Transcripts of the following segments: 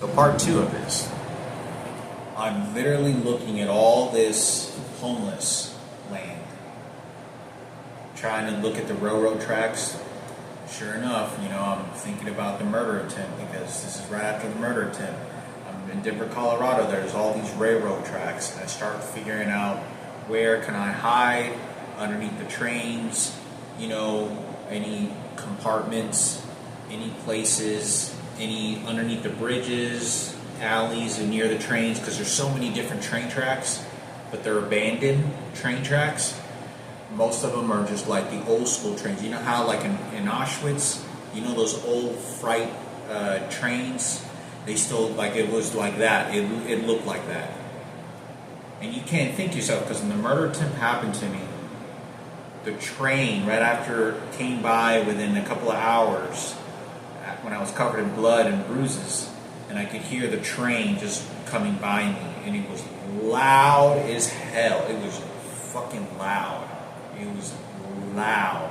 So part two of this, I'm literally looking at all this homeless land, trying to look at the railroad tracks. Sure enough, I'm thinking about the murder attempt because this is right after the murder attempt. I'm in Denver, Colorado. There's all these railroad tracks, and I start figuring out where can I hide underneath the trains, any compartments, any places, any underneath the bridges, alleys, and near the trains, because there's so many different train tracks, but they're abandoned train tracks. Most of them are just like the old school trains. You know how, like in Auschwitz, those old freight trains, they still, like, it was like that. It looked like that. And you can't think to yourself, because when the murder attempt happened to me, the train right after came by within a couple of hours, when I was covered in blood and bruises, and I could hear the train just coming by me, and it was loud as hell. It was fucking loud. It was loud,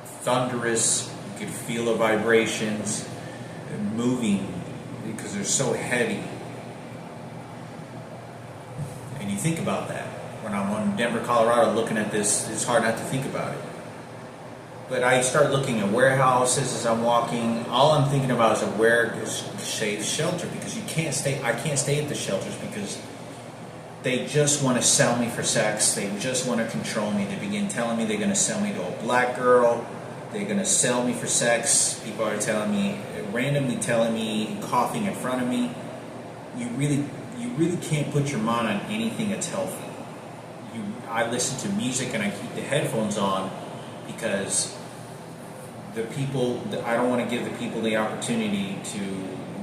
thunderous. You could feel the vibrations moving because they're so heavy. And you think about that. When I'm in Denver, Colorado, looking at this, it's hard not to think about it. But I start looking at warehouses as I'm walking. All I'm thinking about is where is safe shelter, because I can't stay at the shelters because they just want to sell me for sex. They just want to control me. They begin telling me they're going to sell me to a black girl. They're going to sell me for sex. People are randomly telling me, coughing in front of me. You really can't put your mind on anything that's healthy. I listen to music and I keep the headphones on because I don't want to give the people the opportunity to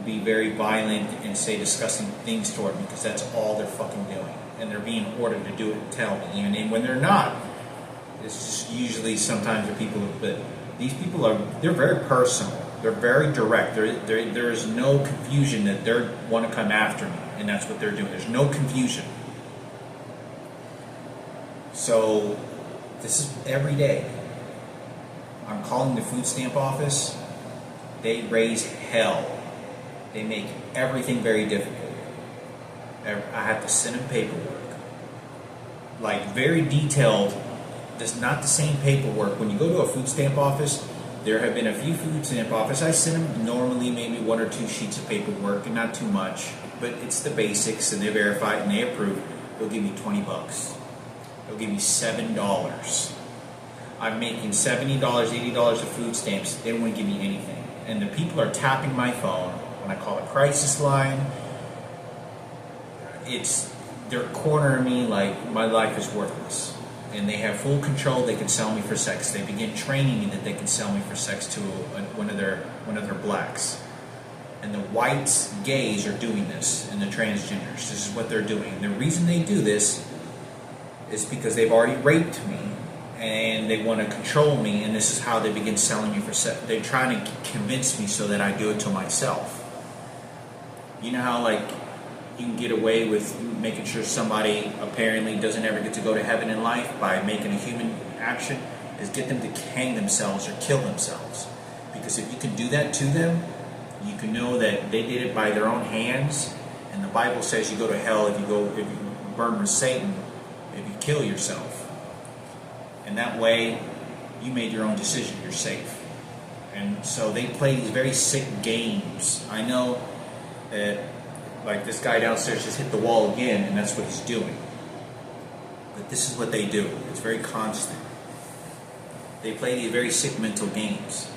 be very violent and say disgusting things toward me, because that's all they're fucking doing. And they're being ordered to do it and tell me. And when they're not, it's just usually sometimes the people, but these people they're very personal. They're very direct. There is no confusion that they want to come after me, and that's what they're doing. There's no confusion. So this is every day. I'm calling the food stamp office. They raise hell. They make everything very difficult. I have to send them paperwork, like very detailed. That's not the same paperwork. When you go to a food stamp office, there have been a few food stamp offices. I send them normally maybe 1 or 2 sheets of paperwork, and not too much, but it's the basics, and they verify it and they approve. They'll give me $20. They'll give me $7. I'm making $70, $80 of food stamps. They don't want to give me anything. And the people are tapping my phone. When I call a crisis line, they're cornering me like my life is worthless. And they have full control. They can sell me for sex. They begin training me that they can sell me for sex to one of their blacks. And the whites, gays are doing this, and the transgenders. This is what they're doing. And the reason they do this is because they've already raped me, and they want to control me, and this is how they begin selling me for sex. They're trying to convince me so that I do it to myself. You know how, like, you can get away with making sure somebody apparently doesn't ever get to go to heaven in life by making a human action, is get them to hang themselves or kill themselves. Because if you can do that to them, you can know that they did it by their own hands, and the Bible says you go to hell if you burn with Satan, if you kill yourself. And that way, you made your own decision, you're safe. And so they play these very sick games. I know that, like, this guy downstairs just hit the wall again, and that's what he's doing. But this is what they do. It's very constant. They play these very sick mental games.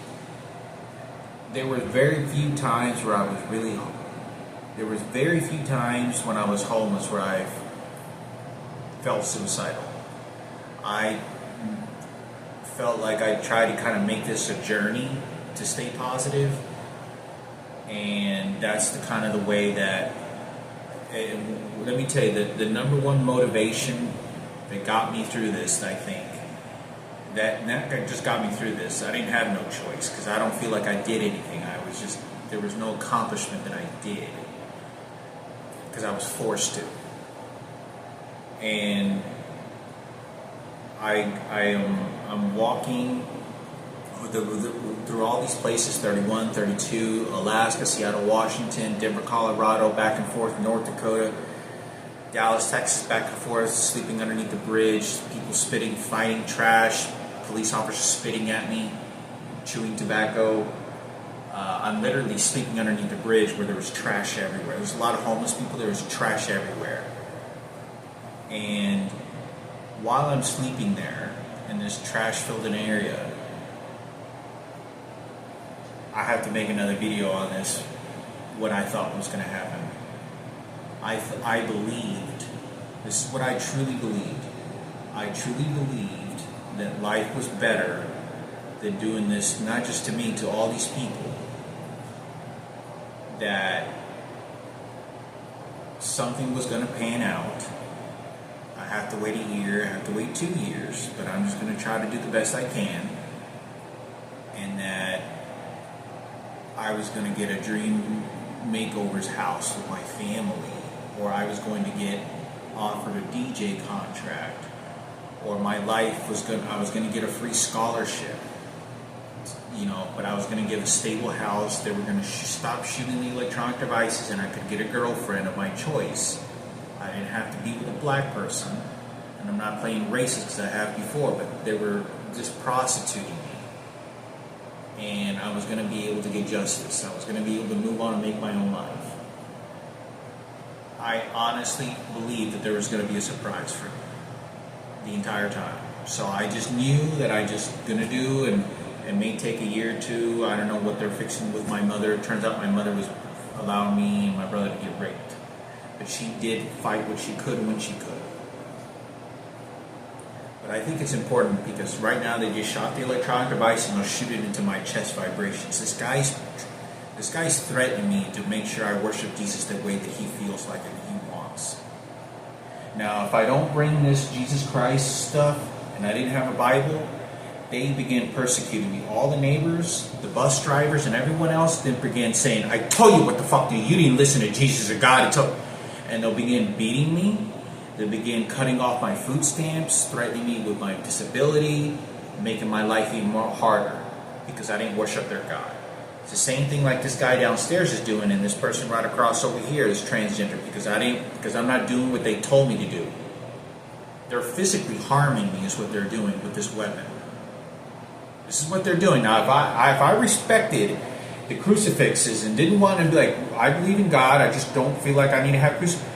There were very few times where I was really homeless. There was very few times when I was homeless where I felt suicidal. I felt like I tried to kind of make this a journey to stay positive, and that's the kind of the way that, let me tell you, the number one motivation that got me through this, I think, that just got me through this. I didn't have no choice, because I don't feel like I did anything. There was no accomplishment that I did, because I was forced to. And I'm walking. through all these places, 31, 32, Alaska, Seattle, Washington, Denver, Colorado, back and forth, North Dakota, Dallas, Texas, back and forth, sleeping underneath the bridge, people spitting, fighting, trash, police officers spitting at me, chewing tobacco. I'm literally sleeping underneath the bridge where there was trash everywhere. There was a lot of homeless people, there was trash everywhere. And while I'm sleeping there in this trash-filled area, I have to make another video on this, what I thought was going to happen. I believed, this is what I truly believed. I truly believed that life was better than doing this, not just to me, to all these people. That something was going to pan out. I have to wait a year, I have to wait 2 years, but I'm just going to try to do the best I can. And that I was going to get a dream makeover's house with my family, or I was going to get offered a DJ contract, or my life was I was going to get a free scholarship, but I was going to get a stable house. They were going to stop shooting the electronic devices, and I could get a girlfriend of my choice. I didn't have to be with a black person, and I'm not playing racist because I have before, but they were just prostituting me. And I was going to be able to get justice. I was going to be able to move on and make my own life. I honestly believed that there was going to be a surprise for me the entire time. So I just knew that I just going to do, and it may take a year or two. I don't know what they're fixing with my mother. It turns out my mother was allowing me and my brother to get raped. But she did fight what she could when she could. But I think it's important because right now they just shot the electronic device and they'll shoot it into my chest vibrations. This guy's threatening me to make sure I worship Jesus the way that he feels like and he wants. Now, if I don't bring this Jesus Christ stuff and I didn't have a Bible, they began persecuting me. All the neighbors, the bus drivers, and everyone else then began saying, I told you what the fuck, you didn't listen to Jesus or God. And they'll begin beating me. They'll begin cutting off my food stamps, threatening me with my disability, making my life even more harder because I didn't worship their God. It's the same thing like this guy downstairs is doing, and this person right across over here is transgender because I'm not doing what they told me to do. They're physically harming me is what they're doing with this weapon. This is what they're doing. Now, if I respected the crucifixes and didn't want to be like, I believe in God, I just don't feel like I need to have crucifixes,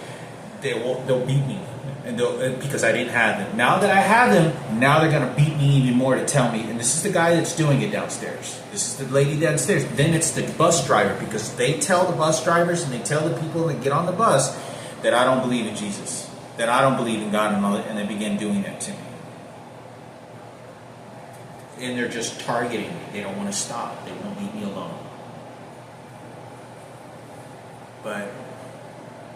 they'll beat me, and because I didn't have them. Now that I have them, now they're going to beat me even more to tell me, and this is the guy that's doing it downstairs. This is the lady downstairs. Then it's the bus driver, because they tell the bus drivers and they tell the people that get on the bus that I don't believe in Jesus, that I don't believe in God, and they begin doing that to me. And they're just targeting me. They don't want to stop. They won't leave me alone. But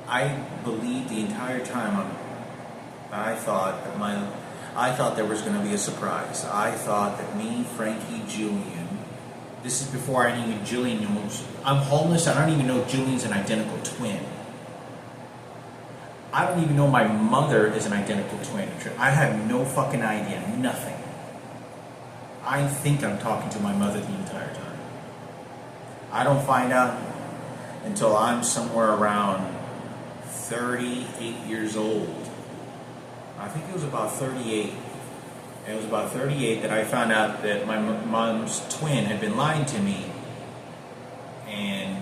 I believed the entire time. I thought there was going to be a surprise. I thought that me, Frankie, Julian. This is before I knew Julian knows. I'm homeless. I don't even know Julian's an identical twin. I don't even know my mother is an identical twin. I have no fucking idea. Nothing. I think I'm talking to my mother the entire time. I don't find out until I'm somewhere around 38 years old. I think it was about 38. It was about 38 that I found out that my mom's twin had been lying to me and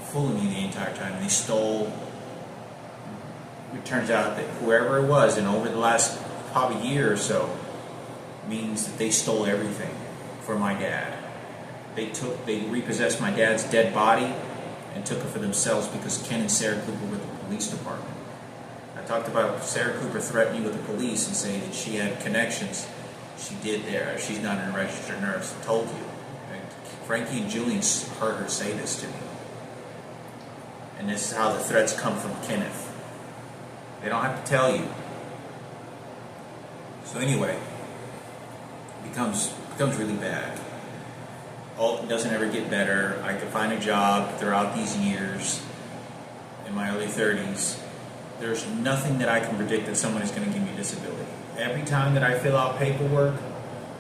fooling me the entire time. They stole. It turns out that whoever it was, and over the last probably year or so, means that they stole everything from my dad. They repossessed my dad's dead body and took it for themselves because Ken and Sarah Cooper were with the police department. I talked about Sarah Cooper threatening with the police and saying that she had connections. She did there. She's not a registered nurse. I told you. And Frankie and Julian heard her say this to me. And this is how the threats come from Kenneth. They don't have to tell you. So anyway, it becomes really bad. Oh, it doesn't ever get better. I could find a job throughout these years in my early 30s. There's nothing that I can predict that someone is going to give me a disability. Every time that I fill out paperwork,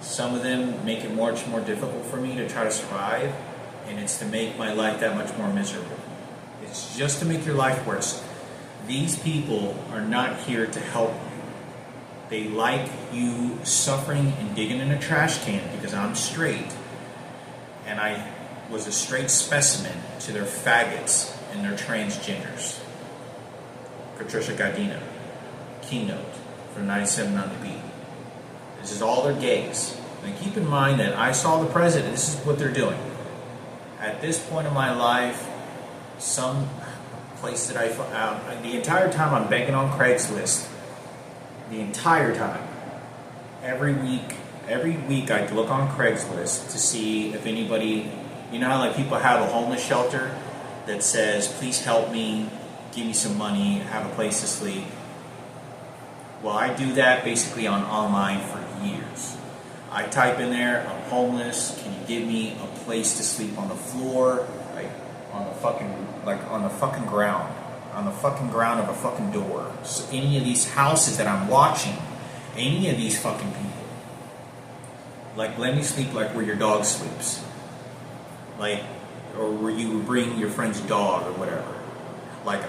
Some of them make it much more difficult for me to try to survive, and it's to make my life that much more miserable. It's just to make your life worse. These people are not here to help you. They like you suffering and digging in a trash can because I'm straight, and I was a straight specimen to their faggots and their transgenders. Patricia Godina, Keynote from 97 on the Beat. This is all their gays. And keep in mind that I saw the president. This is what they're doing. At this point in my life, some place that I found, the entire time I'm begging on Craigslist, the entire time, every week I'd look on Craigslist to see if anybody, you know how like people have a homeless shelter that says, please help me, give me some money, have a place to sleep. Well, I do that basically online for years. I type in there, I'm homeless, can you give me a place to sleep on the floor, like on the fucking ground, on the fucking ground of a fucking door. So any of these houses that I'm watching, any of these fucking people, like let me sleep like where your dog sleeps, like, or where you bring your friend's dog or whatever. Like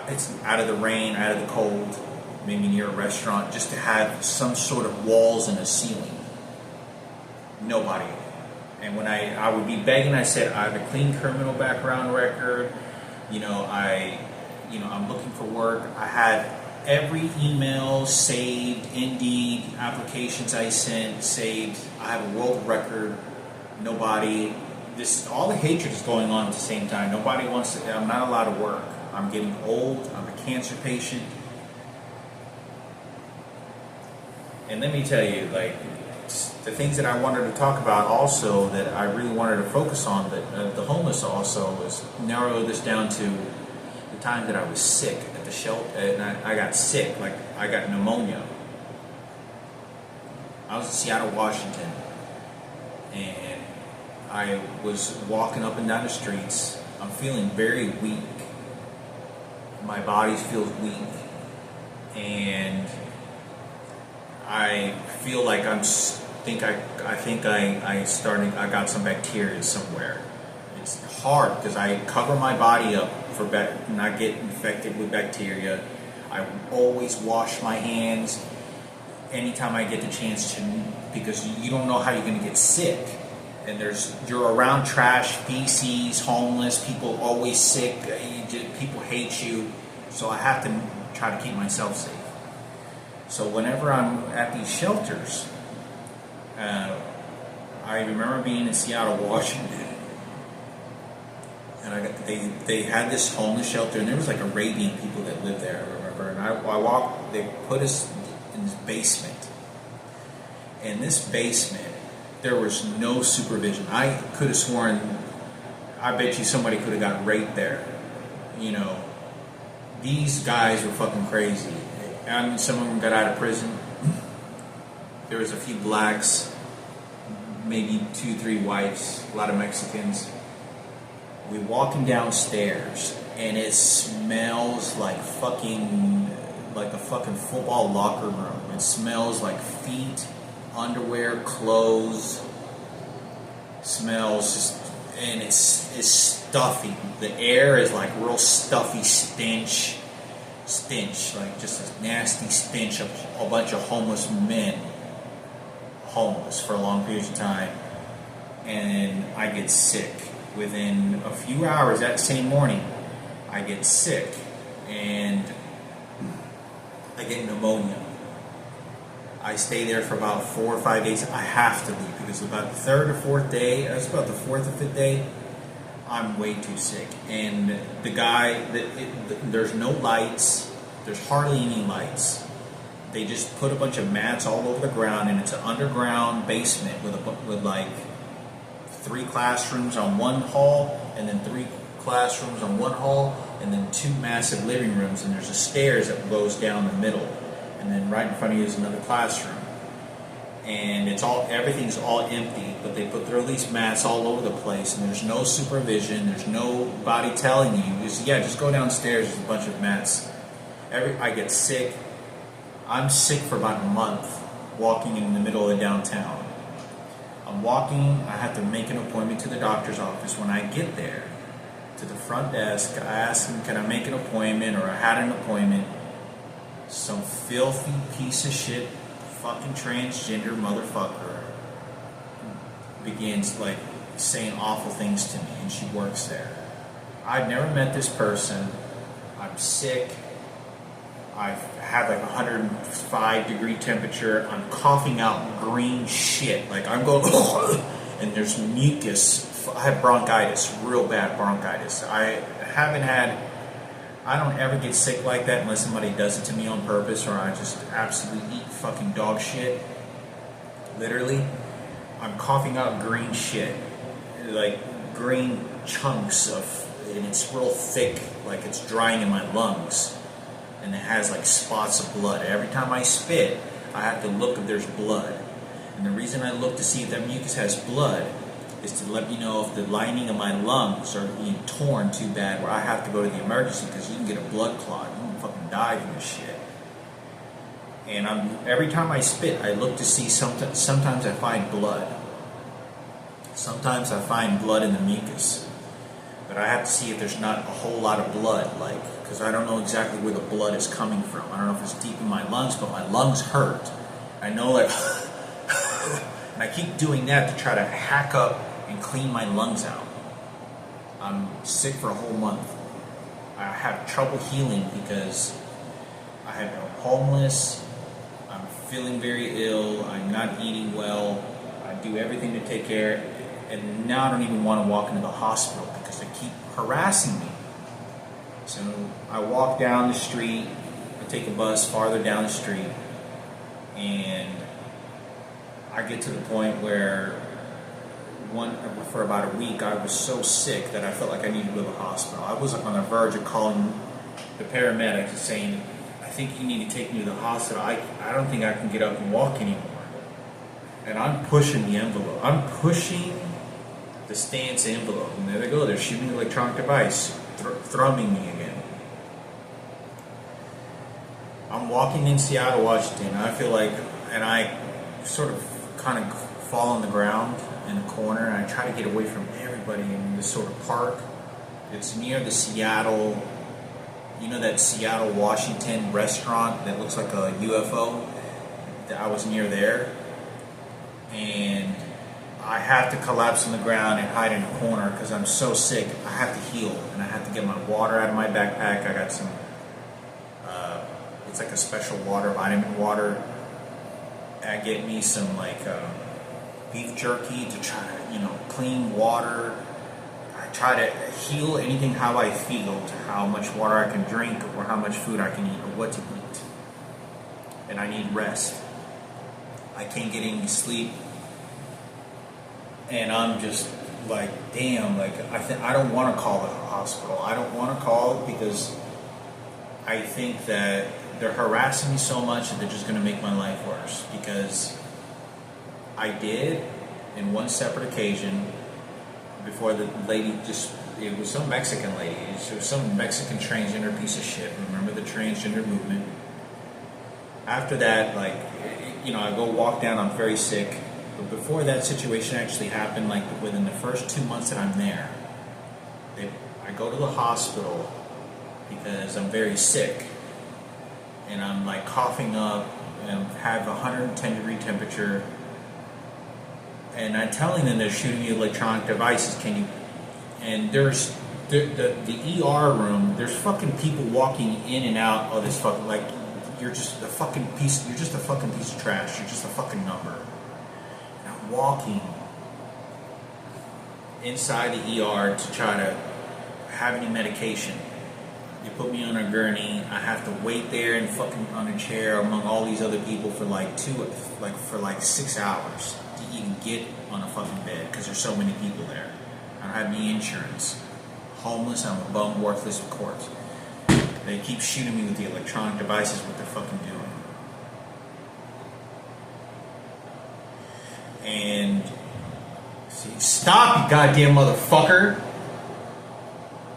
it's out of the rain, out of the cold, maybe near a restaurant, just to have some sort of walls and a ceiling. Nobody. And when I would be begging, I said, I have a clean criminal background record, I'm looking for work. I had every email saved, Indeed, applications I sent saved. I have a world record. Nobody, all the hatred is going on at the same time. Nobody wants to, I'm not allowed to work. I'm getting old, I'm a cancer patient. And let me tell you, like, the things that I wanted to talk about also, that I really wanted to focus on, that the homeless also, was narrow this down to the time that I was sick at the shelter, and I got sick, like I got pneumonia. I was in Seattle, Washington, and I was walking up and down the streets. I'm feeling very weak. My body feels weak, and I feel like I got some bacteria somewhere. It's hard because I cover my body up for not get infected with bacteria. I always wash my hands anytime I get the chance to, because you don't know how you're going to get sick. And you're around trash, feces, homeless, people always sick, people hate you. So I have to try to keep myself safe. So whenever I'm at these shelters, I remember being in Seattle, Washington, and they had this homeless shelter, and there was like Arabian people that lived there, I remember. And I walked, they put us in this basement. In this basement, there was no supervision. I could have sworn, I bet you somebody could have got raped there. These guys were fucking crazy. And some of them got out of prison. There was a few blacks, maybe 2-3 whites, a lot of Mexicans. We walking downstairs, and it smells like a fucking football locker room. It smells like feet, underwear, clothes. Smells just, and it's stuffy. The air is like real stuffy stench, like just a nasty stench of a bunch of homeless men, homeless for long periods of time. And I get sick within a few hours that same morning. I get sick and I get pneumonia. I stay there for about 4 or 5 days. I have to leave because about the third or fourth day, it was about the fourth or fifth day, I'm way too sick. And the guy, there's no lights. There's hardly any lights. They just put a bunch of mats all over the ground, and it's an underground basement with like 3 classrooms on one hall, and then 3 classrooms on one hall, and then 2 massive living rooms. And there's a stairs that goes down the middle, and then right in front of you is another classroom. And everything's all empty, but they put these mats all over the place, and there's no supervision. There's nobody telling you. Just go downstairs. There's a bunch of mats. I get sick. I'm sick for about a month, walking in the middle of downtown. I'm walking, I have to make an appointment to the doctor's office. When I get there, to the front desk, I ask him, can I make an appointment, or I had an appointment. Some filthy piece of shit, fucking transgender motherfucker begins like saying awful things to me, and she works there. I've never met this person. I'm sick. I have like 105-degree temperature. I'm coughing out green shit. Like I'm going, and there's mucus. I have bronchitis, real bad bronchitis. I don't ever get sick like that unless somebody does it to me on purpose, or I just absolutely eat fucking dog shit. Literally, I'm coughing out green shit, like green chunks of, and it's real thick, like it's drying in my lungs, and it has like spots of blood. Every time I spit, I have to look if there's blood, and the reason I look to see if that mucus has blood is to let me know if the lining of my lungs are being torn too bad where I have to go to the emergency, because you can get a blood clot. You can fucking die from this shit. And every time I spit, I look to see, sometimes I find blood. Sometimes I find blood in the mucus. But I have to see if there's not a whole lot of blood, because I don't know exactly where the blood is coming from. I don't know if it's deep in my lungs, but my lungs hurt. I know, like, and I keep doing that to try to hack up and clean my lungs out. I'm sick for a whole month. I have trouble healing because I'm homeless. I'm feeling very ill. I'm not eating well. I do everything to take care, and now I don't even want to walk into the hospital because they keep harassing me. So I walk down the street. I take a bus farther down the street, and I get to the point where for about a week, I was so sick that I felt like I needed to go to the hospital. I was on the verge of calling the paramedics and saying, I think you need to take me to the hospital. I don't think I can get up and walk anymore. And I'm pushing the envelope. I'm pushing the stance envelope. And there they go. They're shooting the electronic device, thrumming me again. I'm walking in Seattle, Washington. I feel like, and I sort of kind of fall on the ground in a corner, and I try to get away from everybody in this sort of park. It's near the Seattle, that Seattle, Washington restaurant that looks like a UFO? I was near there, and I have to collapse on the ground and hide in a corner because I'm so sick. I have to heal, and I have to get my water out of my backpack. I got some, it's like a special water, vitamin water. I get me some beef jerky to try to, clean water. I try to heal anything how I feel, to how much water I can drink, or how much food I can eat, or what to eat. And I need rest. I can't get any sleep. And I'm just like, damn, I don't want to call the hospital. I don't want to call because I think that they're harassing me so much that they're just going to make my life worse. Because I did, in one separate occasion, before the lady it was some Mexican lady. It was some Mexican transgender piece of shit. Remember the transgender movement? After that, I go walk down, I'm very sick. But before that situation actually happened, within the first 2 months that I'm there, I go to the hospital because I'm very sick. And I'm coughing up, and have 110-degree temperature. And I'm telling them they're shooting me electronic devices. And there's the ER room. There's fucking people walking in and out of this fucking you're just a fucking piece. You're just a fucking piece of trash. You're just a fucking number. And I'm walking inside the ER to try to have any medication. They put me on a gurney. I have to wait there and fucking on a chair among all these other people for 6 hours to even get on a fucking bed because there's so many people there. I don't have any insurance. Homeless, I'm a bum, worthless, of course. They keep shooting me with the electronic devices, what they're fucking doing. And stop, you goddamn motherfucker!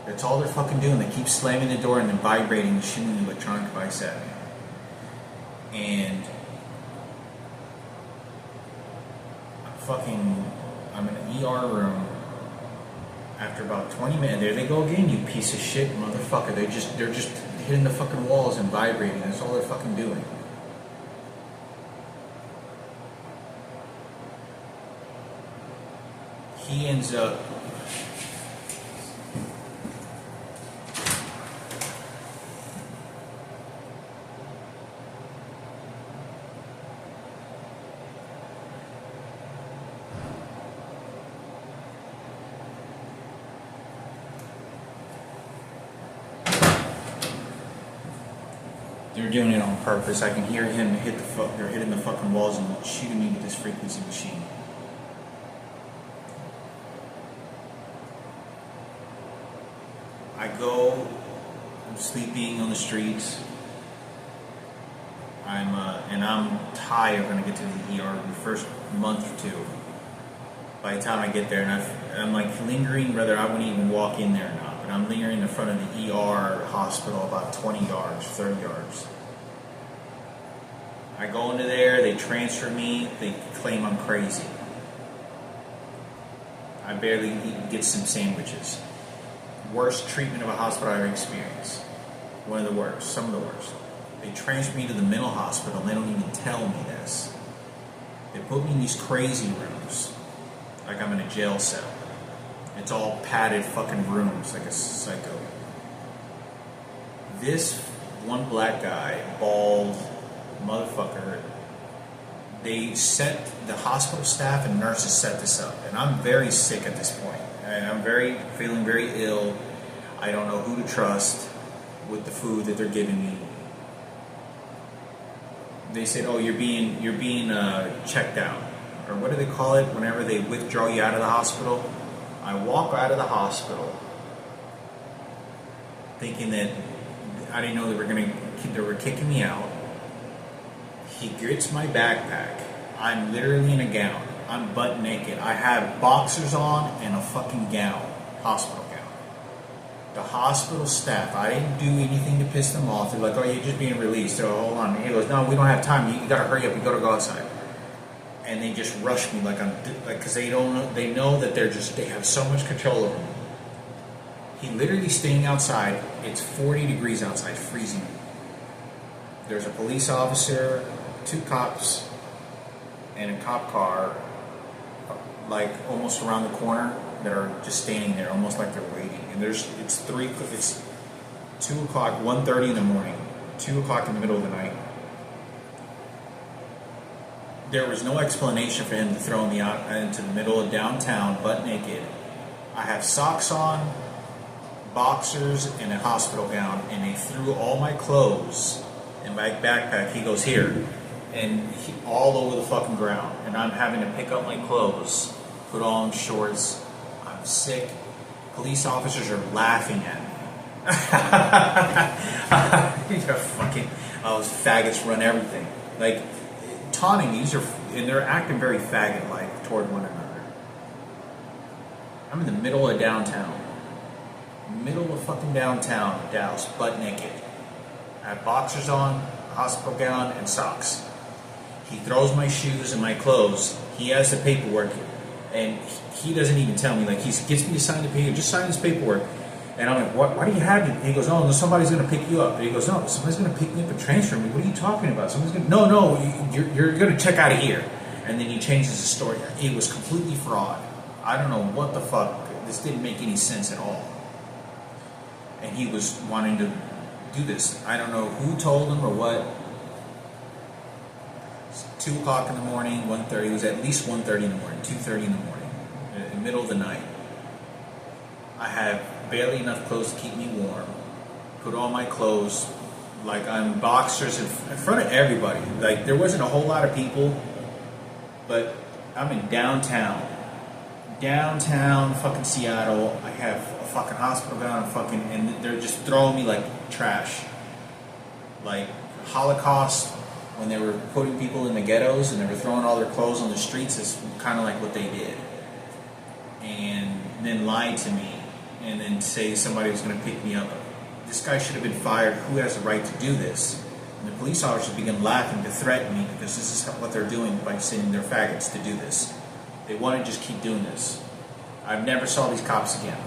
That's all they're fucking doing. They keep slamming the door and then vibrating and shooting the electronic device at me. And I'm fucking, I'm in an ER room. After about 20 minutes, there they go again, you piece of shit motherfucker. They're just hitting the fucking walls and vibrating. That's all they're fucking doing. He ends up they're doing it on purpose. I can hear him hit the fuck. They're hitting the fucking walls and shooting me with this frequency machine. I go. I'm sleeping on the streets. I'm tired when I get to the ER the first month or two. By the time I get there, and I'm like lingering whether I wouldn't even walk in there or not. But I'm lingering in front of the ER hospital about 20 yards, 30 yards. I go into there, they transfer me, they claim I'm crazy. I barely get some sandwiches. Worst treatment of a hospital I've ever experienced. One of the worst, some of the worst. They transfer me to the mental hospital and they don't even tell me this. They put me in these crazy rooms, like I'm in a jail cell. It's all padded fucking rooms, like a psycho. This one black guy, bald motherfucker, they set, the hospital staff and nurses set this up. And I'm very sick at this point. And I'm feeling very ill. I don't know who to trust with the food that they're giving me. They said, "Oh, you're being checked out," or what do they call it? Whenever they withdraw you out of the hospital. I walk out of the hospital, thinking that I didn't know they were kicking me out. He gets my backpack. I'm literally in a gown. I'm butt naked. I have boxers on and a fucking gown, hospital gown. The hospital staff, I didn't do anything to piss them off. They're like, "Oh, you're just being released." So hold on. He goes, "No, we don't have time. You gotta hurry up. You gotta go outside." And they just rush me because they know that they have so much control over me. He literally staying outside. It's 40 degrees outside, freezing. There's a police officer, 2 cops, and a cop car, like almost around the corner, that are just standing there, almost like they're waiting. And it's 2 o'clock, 1:30 in the morning, 2 o'clock in the middle of the night. There was no explanation for him to throw me out into the middle of downtown, butt naked. I have socks on, boxers, and a hospital gown, and they threw all my clothes in my backpack. He goes, "Here," and all over the fucking ground. And I'm having to pick up my clothes, put on shorts. I'm sick. Police officers are laughing at me. They're fucking, those faggots run everything. Like, taunting me, and they're acting very faggot-like toward one another. I'm in the middle of downtown. Middle of fucking downtown, Dallas, butt naked. I have boxers on, hospital gown, and socks. He throws my shoes and my clothes. He has the paperwork, and he doesn't even tell me. Like, he gets me to sign the paper. "Just sign this paperwork." And I'm like, "What? Why do you have it?" He goes, "Oh, no, somebody's going to pick you up." And he goes, "No, somebody's going to pick me up and transfer me. What are you talking about? Somebody's going to..." "No, you're going to check out of here." And then he changes the story. It was completely fraud. I don't know what the fuck. This didn't make any sense at all. And he was wanting to do this. I don't know who told him or what. It's 2 o'clock in the morning, 1:30. It was at least 1:30 in the morning, 2:30 in the morning, in the middle of the night. I have barely enough clothes to keep me warm. Put on my clothes, like I'm boxers in front of everybody. Like, there wasn't a whole lot of people, but I'm in downtown fucking Seattle. I have a fucking hospital gown, and they're just throwing me like trash. Like Holocaust, when they were putting people in the ghettos and they were throwing all their clothes on the streets, is kind of like what they did. And then lied to me, and then say somebody was going to pick me up. This guy should have been fired. Who has the right to do this? And the police officers began laughing to threaten me because this is what they're doing by sending their faggots to do this. They want to just keep doing this. I never saw these cops again.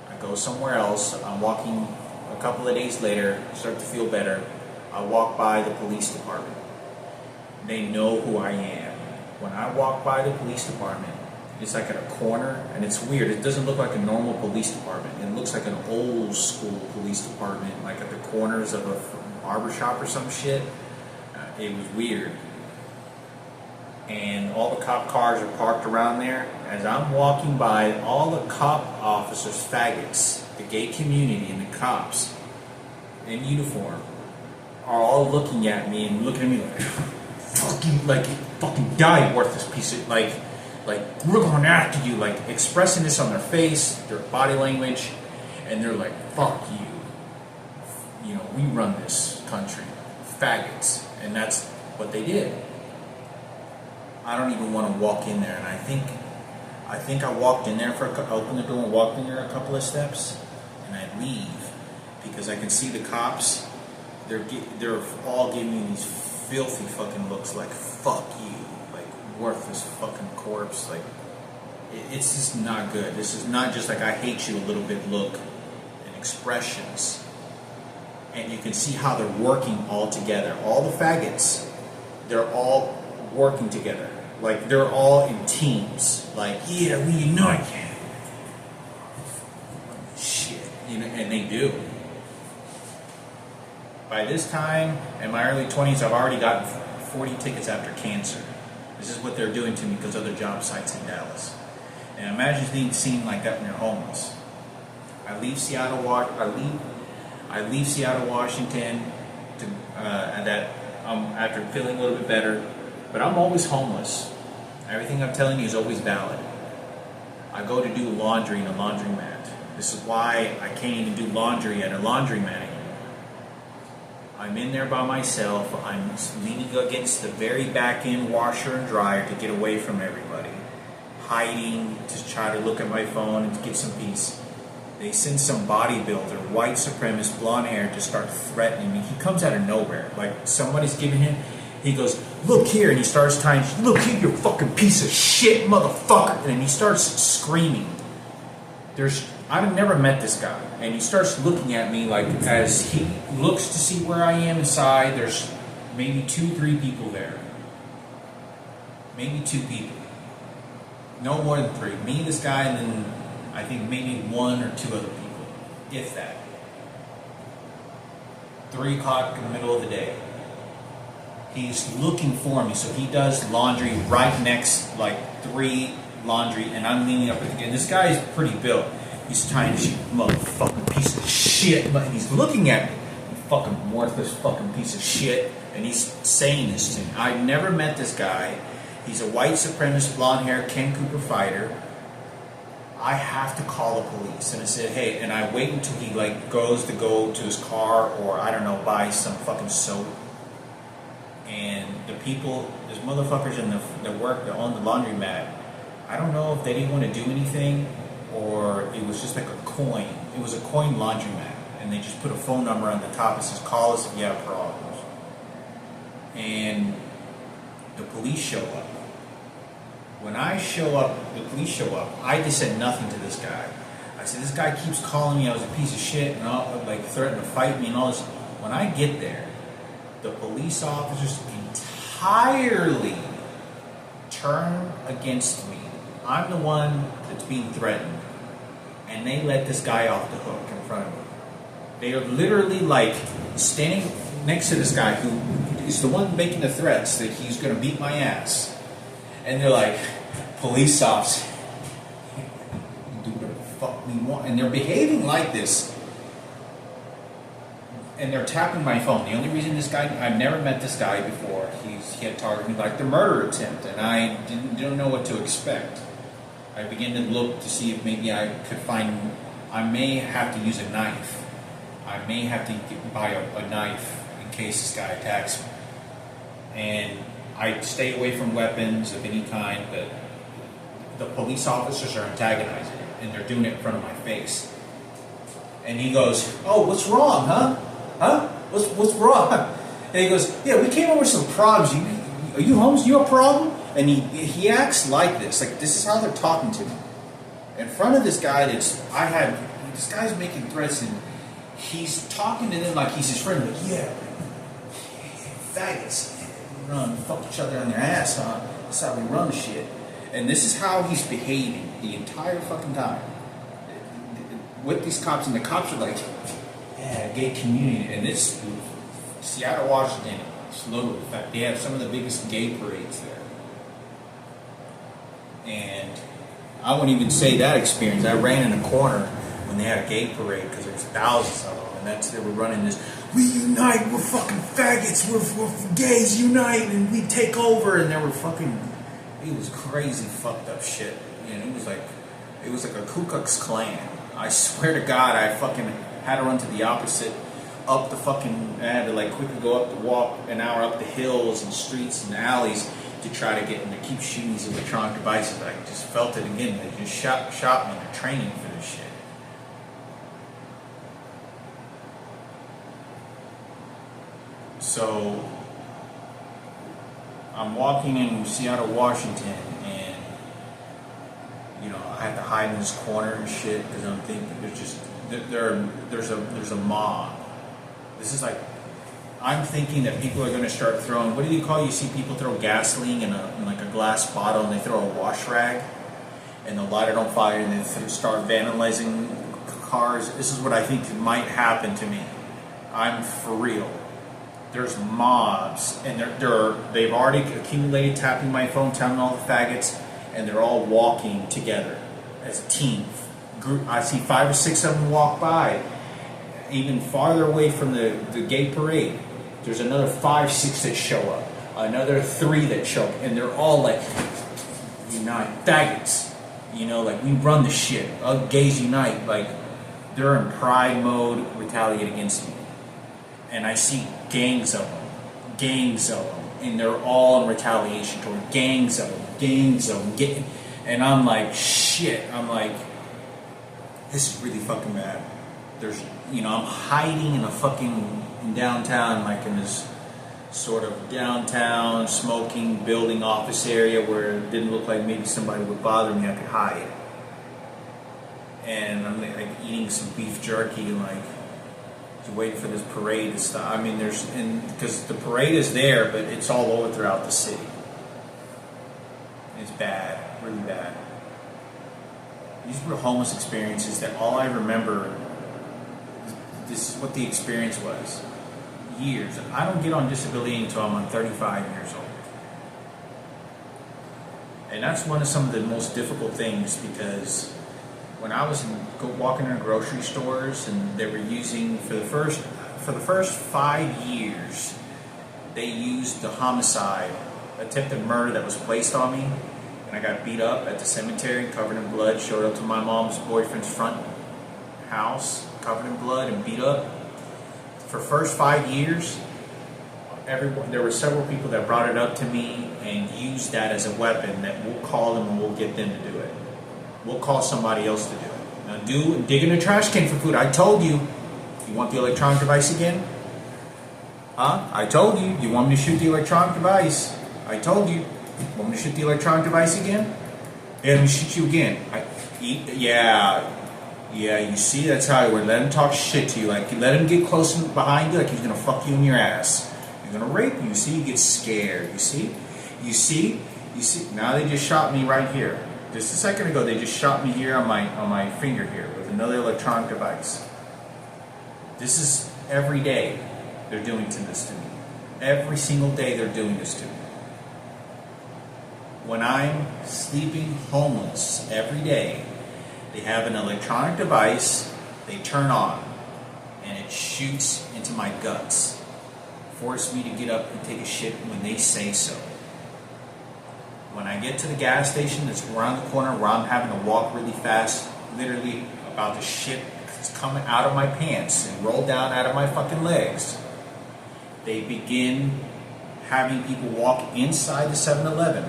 I go somewhere else. I'm walking a couple of days later, start to feel better. I walk by the police department. They know who I am. When I walk by the police department, it's like at a corner, and it's weird. It doesn't look like a normal police department. It looks like an old school police department, like at the corners of a barbershop or some shit. It was weird. And all the cop cars are parked around there. As I'm walking by, all the cop officers, faggots, the gay community and the cops in uniform are all looking at me and looking at me like fucking die, worthless piece of, like we're going after you, like expressing this on their face, their body language, and they're like, fuck you. You know, we run this country. Faggots. And that's what they did. I don't even want to walk in there, and I think I walked in there opened the door and walked in there a couple of steps, and I leave because I can see the cops. They're all giving me these filthy fucking looks, like fuck you, like worthless fucking corpse. Like it's just not good. This is not just like I hate you a little bit look and expressions, and you can see how they're working all together. All the faggots, they're all working together. Like they're all in teams. Like, yeah, we unite. Shit. You know, and they do. By this time, in my early 20s, I've already gotten 40 tickets after cancer. This is what they're doing to me because of the job sites in Dallas. And imagine being seen like that when you're homeless. I leave Seattle, Washington, after feeling a little bit better. But I'm always homeless. Everything I'm telling you is always valid. I go to do laundry in a laundromat. This is why I can't even do laundry at a laundromat anymore. I'm in there by myself. I'm leaning against the very back end washer and dryer to get away from everybody. Hiding to try to look at my phone and to get some peace. They send some bodybuilder, white supremacist, blonde hair to start threatening me. He comes out of nowhere. Like somebody's giving him. He goes, look here, and he starts tying, look here, you fucking piece of shit, motherfucker. And then he starts screaming. I've never met this guy. And he starts looking at me like, as he looks to see where I am inside, there's maybe 2-3 people there. Maybe 2 people. No more than 3. Me, this guy, and then I think maybe 1 or 2 other people. If that. 3 o'clock in the middle of the day. He's looking for me, so he does laundry right next, like 3 laundry, and I'm leaning up again. This guy is pretty built. He's tying shit, motherfucking piece of shit, but he's looking at me, fucking worthless fucking piece of shit, and he's saying this to me. I've never met this guy. He's a white supremacist, blonde hair, Ken Cooper fighter. I have to call the police, and I said, hey, and I wait until he like goes to his car, or I don't know, buy some fucking soap. And the people, there's motherfuckers in the work that own the laundromat. I don't know if they didn't want to do anything or it was just like a coin. It was a coin laundromat. And they just put a phone number on the top. It says, call us if you have problems. And the police show up. When I show up, the police show up, I just said nothing to this guy. I said, this guy keeps calling me I was a piece of shit and all, like threatening to fight me and all this. When I get there, the police officers entirely turn against me. I'm the one that's being threatened. And they let this guy off the hook in front of me. They are literally like standing next to this guy who is the one making the threats that he's going to beat my ass. And they're like, police officers, do whatever the fuck we want. And they're behaving like this. And they're tapping my phone. The only reason this guy, I've never met this guy before. He had targeted me like the murder attempt, and I didn't know what to expect. I began to look to see if maybe I could find. I may have to use a knife. I may have to buy a knife in case this guy attacks me. And I stay away from weapons of any kind, but the police officers are antagonizing him, and they're doing it in front of my face. And he goes, "Oh, what's wrong, huh? Huh? What's wrong?" And he goes, "Yeah, we came over with some problems. are you homeless? You a problem? And he acts like this. Like, this is how they're talking to me. In front of this guy this guy's making threats, and he's talking to them like he's his friend. Like, yeah, faggots. Run, fuck each other on their ass, huh? That's how we run shit. And this is how he's behaving the entire fucking time. With these cops, and the cops are like, yeah, gay community. And this, Seattle, Washington, slowly, in fact, they have some of the biggest gay parades there. And I wouldn't even say that experience. I ran in a corner when they had a gay parade because there's thousands of them. And they were running this, we unite, we're fucking faggots, we're gays unite, and we take over. And they were fucking, it was crazy fucked up shit. And it was like a Ku Klux Klan. I swear to God, I fucking had to run to the opposite, up the fucking, I had to like quickly go up the walk an hour up the hills and streets and alleys to try to get them to keep shooting these electronic devices. I just felt it again. They just shot me. They're training for this shit. So I'm walking in Seattle, Washington, and I have to hide in this corner and shit because I'm thinking there's a mob. This is like, I'm thinking that people are going to start throwing, what do you call it? You see people throw gasoline in like a glass bottle, and they throw a wash rag and they'll light it on fire, and they start vandalizing cars. This is what I think might happen to me. I'm for real. There's mobs, and they've already accumulated, tapping my phone, telling all the faggots, and they're all walking together as a team. I see 5 or 6 of them walk by. Even farther away from the gay parade, there's another 5, 6 that show up, another 3 that show up, and they're all like, unite, faggots. Like, we run the shit. Gays unite. Like, they're in pride mode, retaliate against me. And I see gangs of them, and they're all in retaliation toward gangs of them, and I'm like, shit. I'm like, this is really fucking bad. There's, I'm hiding in downtown, like in this sort of downtown smoking building office area where it didn't look like maybe somebody would bother me. I could hide, and I'm like eating some beef jerky, and like, waiting for this parade to stop. I mean, because the parade is there, but it's all over throughout the city. It's bad, really bad. These were homeless experiences that all I remember, this is what the experience was. Years. I don't get on disability until I'm 35 years old. And that's one of some of the most difficult things, because when I was walking in grocery stores, and they were using, for the first 5 years, they used the homicide, attempted murder that was placed on me, and I got beat up at the cemetery, covered in blood, showed up to my mom's boyfriend's front house, covered in blood and beat up. For the first 5 years, there were several people that brought it up to me and used that as a weapon, that we'll call them and we'll get them to do it. We'll call somebody else to do it. Now dig in the trash can for food. I told you. You want the electronic device again? Huh? I told you. You want me to shoot the electronic device? I told you. Want me to shoot the electronic device again? Yeah, let me shoot you again. Yeah, you see, that's how it would. Let him talk shit to you. Like, let him get close behind you, like he's going to fuck you in your ass. He's going to rape you. You see, you get scared. You see? Now they just shot me right here. Just a second ago, they just shot me here on my finger here with another electronic device. This is every day they're doing this to me. Every single day they're doing this to me. When I'm sleeping homeless every day, they have an electronic device they turn on, and it shoots into my guts. Force me to get up and take a shit when they say so. When I get to the gas station that's around the corner where I'm having to walk really fast, literally about to shit that's coming out of my pants and roll down out of my fucking legs, they begin having people walk inside the 7-Eleven,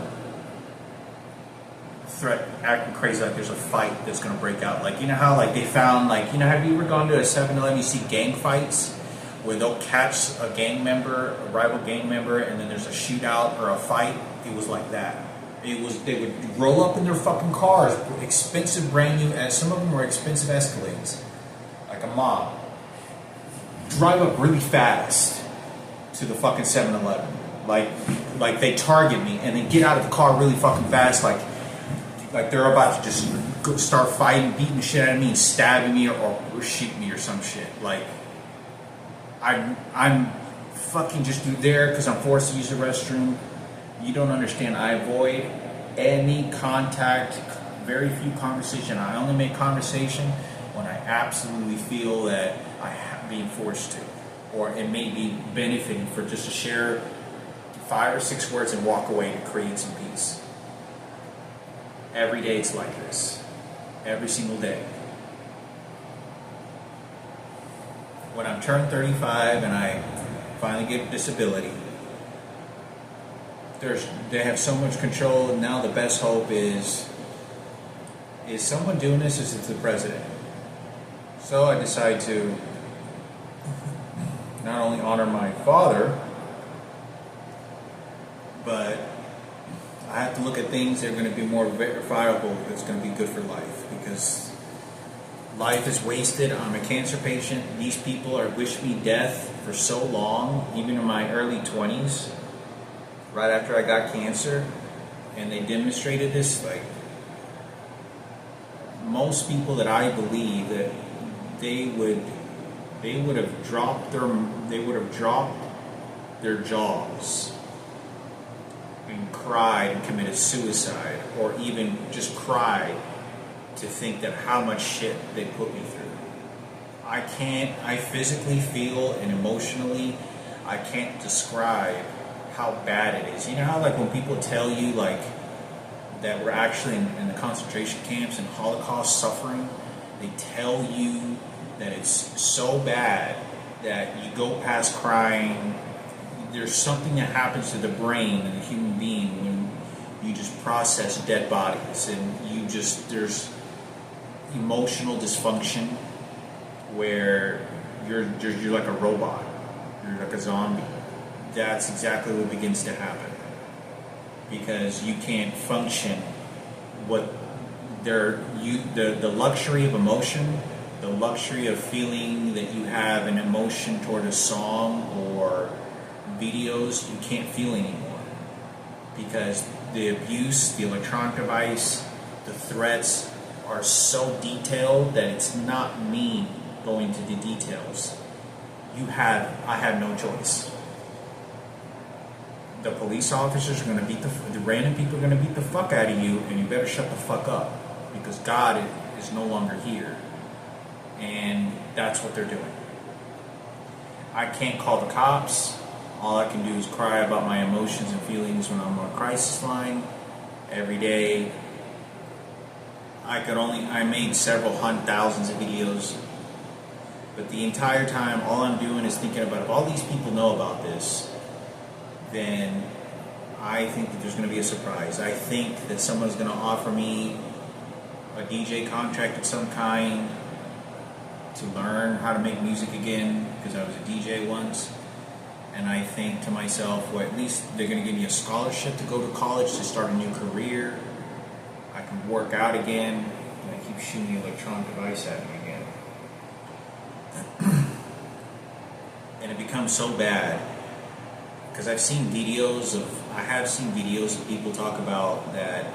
acting crazy like there's a fight that's going to break out. Like, you know how like they found, like, have you ever gone to a 7-Eleven, you see gang fights where they'll catch a gang member, a rival gang member, and then there's a shootout or a fight. It was like that. They would roll up in their fucking cars, expensive brand new, and some of them were expensive Escalades, like a mob. Drive up really fast to the fucking 7-Eleven. Like they target me and then get out of the car really fucking fast, like they're about to just start fighting, beating the shit out of me and stabbing me or shoot me or some shit. Like I'm fucking just there because I'm forced to use the restroom. You don't understand. I avoid any contact, very few conversation. I only make conversation when I absolutely feel that I have being forced to, or it may be benefiting for just to share 5 or 6 words and walk away to create some peace. Every day it's like this. Every single day. When I'm turned 35 and I finally get disability, they have so much control, and now the best hope is someone doing this? Is it the president? So I decide to not only honor my father, but I have to look at things that are going to be more verifiable, that's going to be good for life, because life is wasted. I'm a cancer patient. These people are wishing me death for so long, even in my early 20s, right after I got cancer, and they demonstrated this. Like, most people that I believe that they would have dropped their jaws and cried and committed suicide, or even just cried to think that how much shit they put me through. I physically feel and emotionally, I can't describe how bad it is. You know how, like, when people tell you, like, that we're actually in the concentration camps and Holocaust suffering, they tell you that it's so bad that you go past crying. There's something that happens to the brain and the human being when you just process dead bodies, and there's emotional dysfunction where you're like a robot, you're like a zombie. That's exactly what begins to happen, because you can't function. The luxury of emotion, the luxury of feeling that you have an emotion toward a song or videos, you can't feel anymore, because the abuse, the electronic device, the threats are so detailed that it's not me going to the details. I have no choice. The police officers are going to the random people are going to beat the fuck out of you, and you better shut the fuck up, because God is no longer here. And that's what they're doing. I can't call the cops. All I can do is cry about my emotions and feelings when I'm on a crisis line every day. I made several thousands of videos, but the entire time, all I'm doing is thinking about, if all these people know about this, then I think that there's going to be a surprise. I think that someone's going to offer me a DJ contract of some kind to learn how to make music again, because I was a DJ once. And I think to myself, well, at least they're going to give me a scholarship to go to college to start a new career. I can work out again, and I keep shooting the electronic device at me again. And it becomes so bad, because I have seen videos of people talk about that,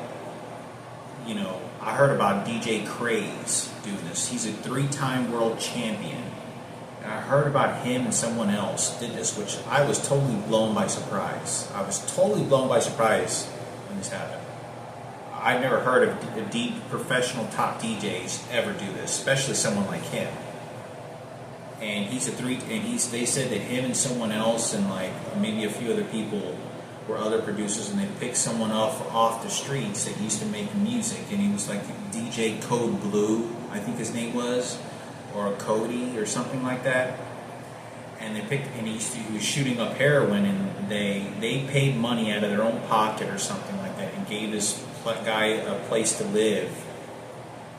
you know, I heard about DJ Craze doing this. He's a 3-time world champion. And I heard about him and someone else did this, which I was totally blown by surprise. I was totally blown by surprise when this happened. I've never heard of deep professional top DJs ever do this, especially someone like him. And they said that him and someone else and like maybe a few other people were other producers, and they picked someone off the streets that used to make music, and he was like DJ Code Blue, I think his name was, or Cody or something like that. And he was shooting up heroin, and they paid money out of their own pocket or something like that, and gave this guy a place to live,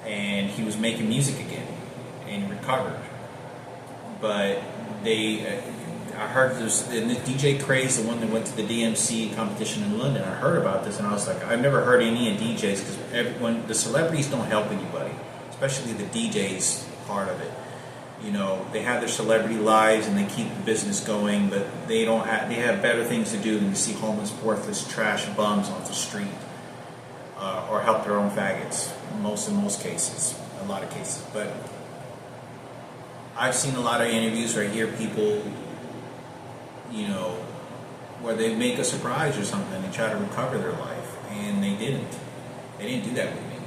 and he was making music again, and he recovered. But I heard there's the DJ Craze, the one that went to the DMC competition in London. I heard about this and I was like, I've never heard any of DJs, because when the celebrities don't help anybody, especially the DJs part of it. You know, they have their celebrity lives and they keep the business going, but they have better things to do than to see homeless, worthless, trash bums off the street, or help their own faggots. In most cases, a lot of cases. But I've seen a lot of interviews where I hear people, you know, where they make a surprise or something, they try to recover their life, and they didn't. They didn't do that with me,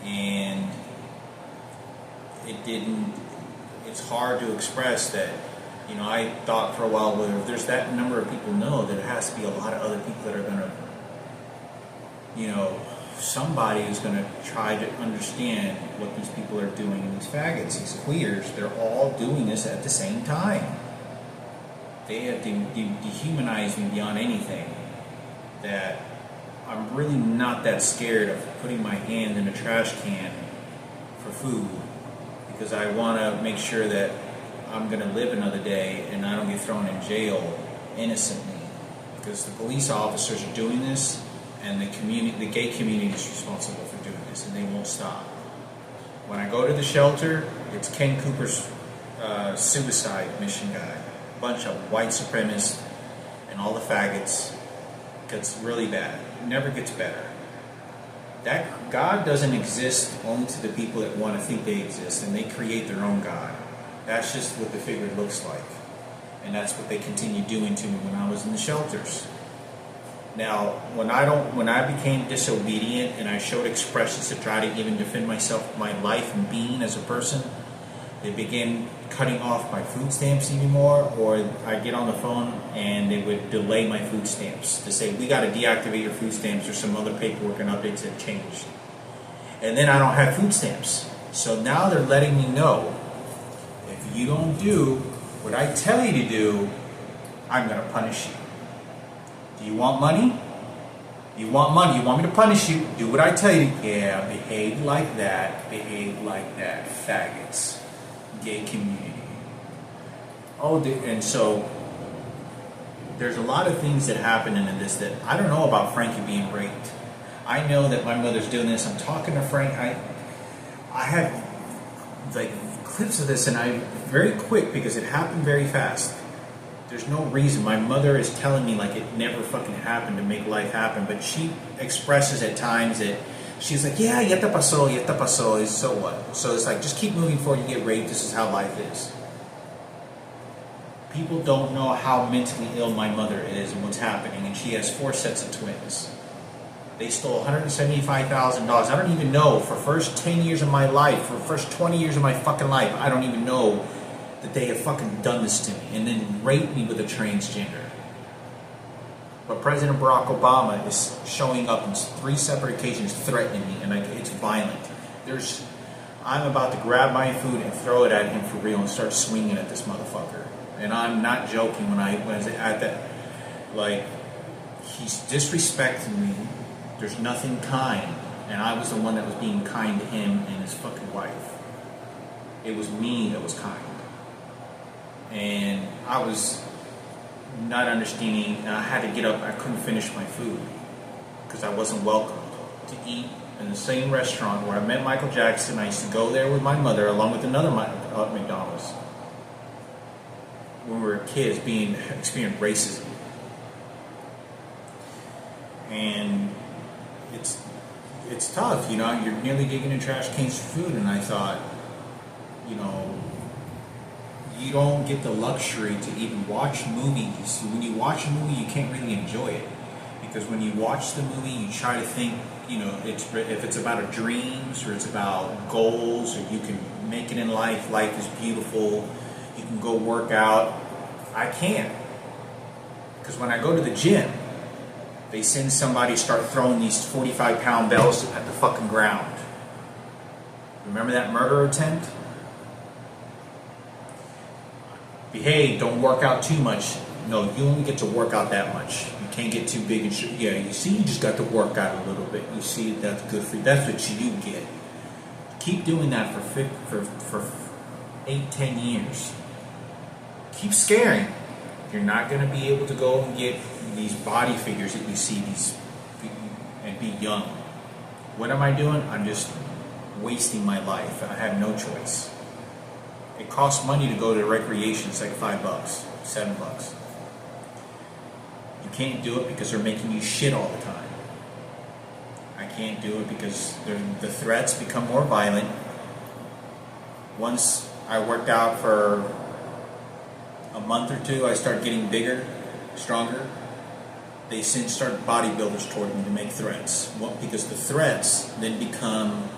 and it didn't. It's hard to express that. You know, I thought for a while, well, if there's that number of people, know that it has to be a lot of other people that are going to, you know, somebody is going to try to understand what these people are doing. And these faggots, these queers, they're all doing this at the same time. They have dehumanized me beyond anything, that I'm really not that scared of putting my hand in a trash can for food, because I want to make sure that I'm going to live another day and I don't get thrown in jail innocently, because the police officers are doing this, and the gay community is responsible for doing this, and they won't stop. When I go to the shelter, it's Ken Cooper's suicide mission guy. A bunch of white supremacists and all the faggots. Gets really bad. It never gets better. That God doesn't exist only to the people that want to think they exist, and they create their own God. That's just what the figure looks like, and that's what they continue doing to me when I was in the shelters. Now, when I became disobedient and I showed expressions to try to even defend myself, my life and being as a person, they began cutting off my food stamps even more, or I'd get on the phone and they would delay my food stamps to say, we got to deactivate your food stamps, or some other paperwork and updates have changed. And then I don't have food stamps. So now they're letting me know, if you don't do what I tell you to do, I'm going to punish you. Do you want money? You want money? You want me to punish you? Do what I tell you. Yeah, behave like that. Behave like that. Faggots. Gay community. Oh, and so there's a lot of things that happen in this that I don't know about Frankie being raped. I know that my mother's doing this. I'm talking to Frank. I have like clips of this, and I'm very quick because it happened very fast. There's no reason. My mother is telling me like it never fucking happened to make life happen, but she expresses at times that she's like, yeah, ya te pasó, so what? So it's like, just keep moving forward, you get raped, this is how life is. People don't know how mentally ill my mother is and what's happening, and she has 4 sets of twins. They stole $175,000. I don't even know, for first 10 years of my life, for the first 20 years of my fucking life, I don't even know that they have fucking done this to me, and then raped me with a transgender. But President Barack Obama is showing up on 3 separate occasions threatening me, and it's violent. I'm about to grab my food and throw it at him for real and start swinging at this motherfucker. And I'm not joking when I was at that. Like, he's disrespecting me. There's nothing kind, and I was the one that was being kind to him and his fucking wife. It was me that was kind. And I was not understanding, and I had to get up. I couldn't finish my food because I wasn't welcomed to eat in the same restaurant where I met Michael Jackson. I used to go there with my mother along with another McDonald's when we were kids, experiencing racism. And it's tough, you know. You're nearly digging in trash cans for food, and I thought, you know, you don't get the luxury to even watch movies. When you watch a movie, you can't really enjoy it, because when you watch the movie, you try to think, you know, if it's about a dreams, or it's about goals, or you can make it in life. Life is beautiful. You can go work out. I can't, because when I go to the gym, they send somebody start throwing these 45-pound bells at the fucking ground. Remember that murder attempt? Behave, don't work out too much. No, you only get to work out that much. You can't get too big and yeah, you see, you just got to work out a little bit. You see, that's good for you. That's what you get. Keep doing that for 8-10 years. keep scaring. You're not going to be able to go and get these body figures that you see and be young. What am I doing? I'm just wasting my life. I have no choice. It costs money to go to recreation. It's like $5, $7. You can't do it because they're making you shit all the time. I can't do it because the threats become more violent. Once I worked out for a month or two, I started getting bigger, stronger. They sent started bodybuilders toward me to make threats. Well, because the threats then become,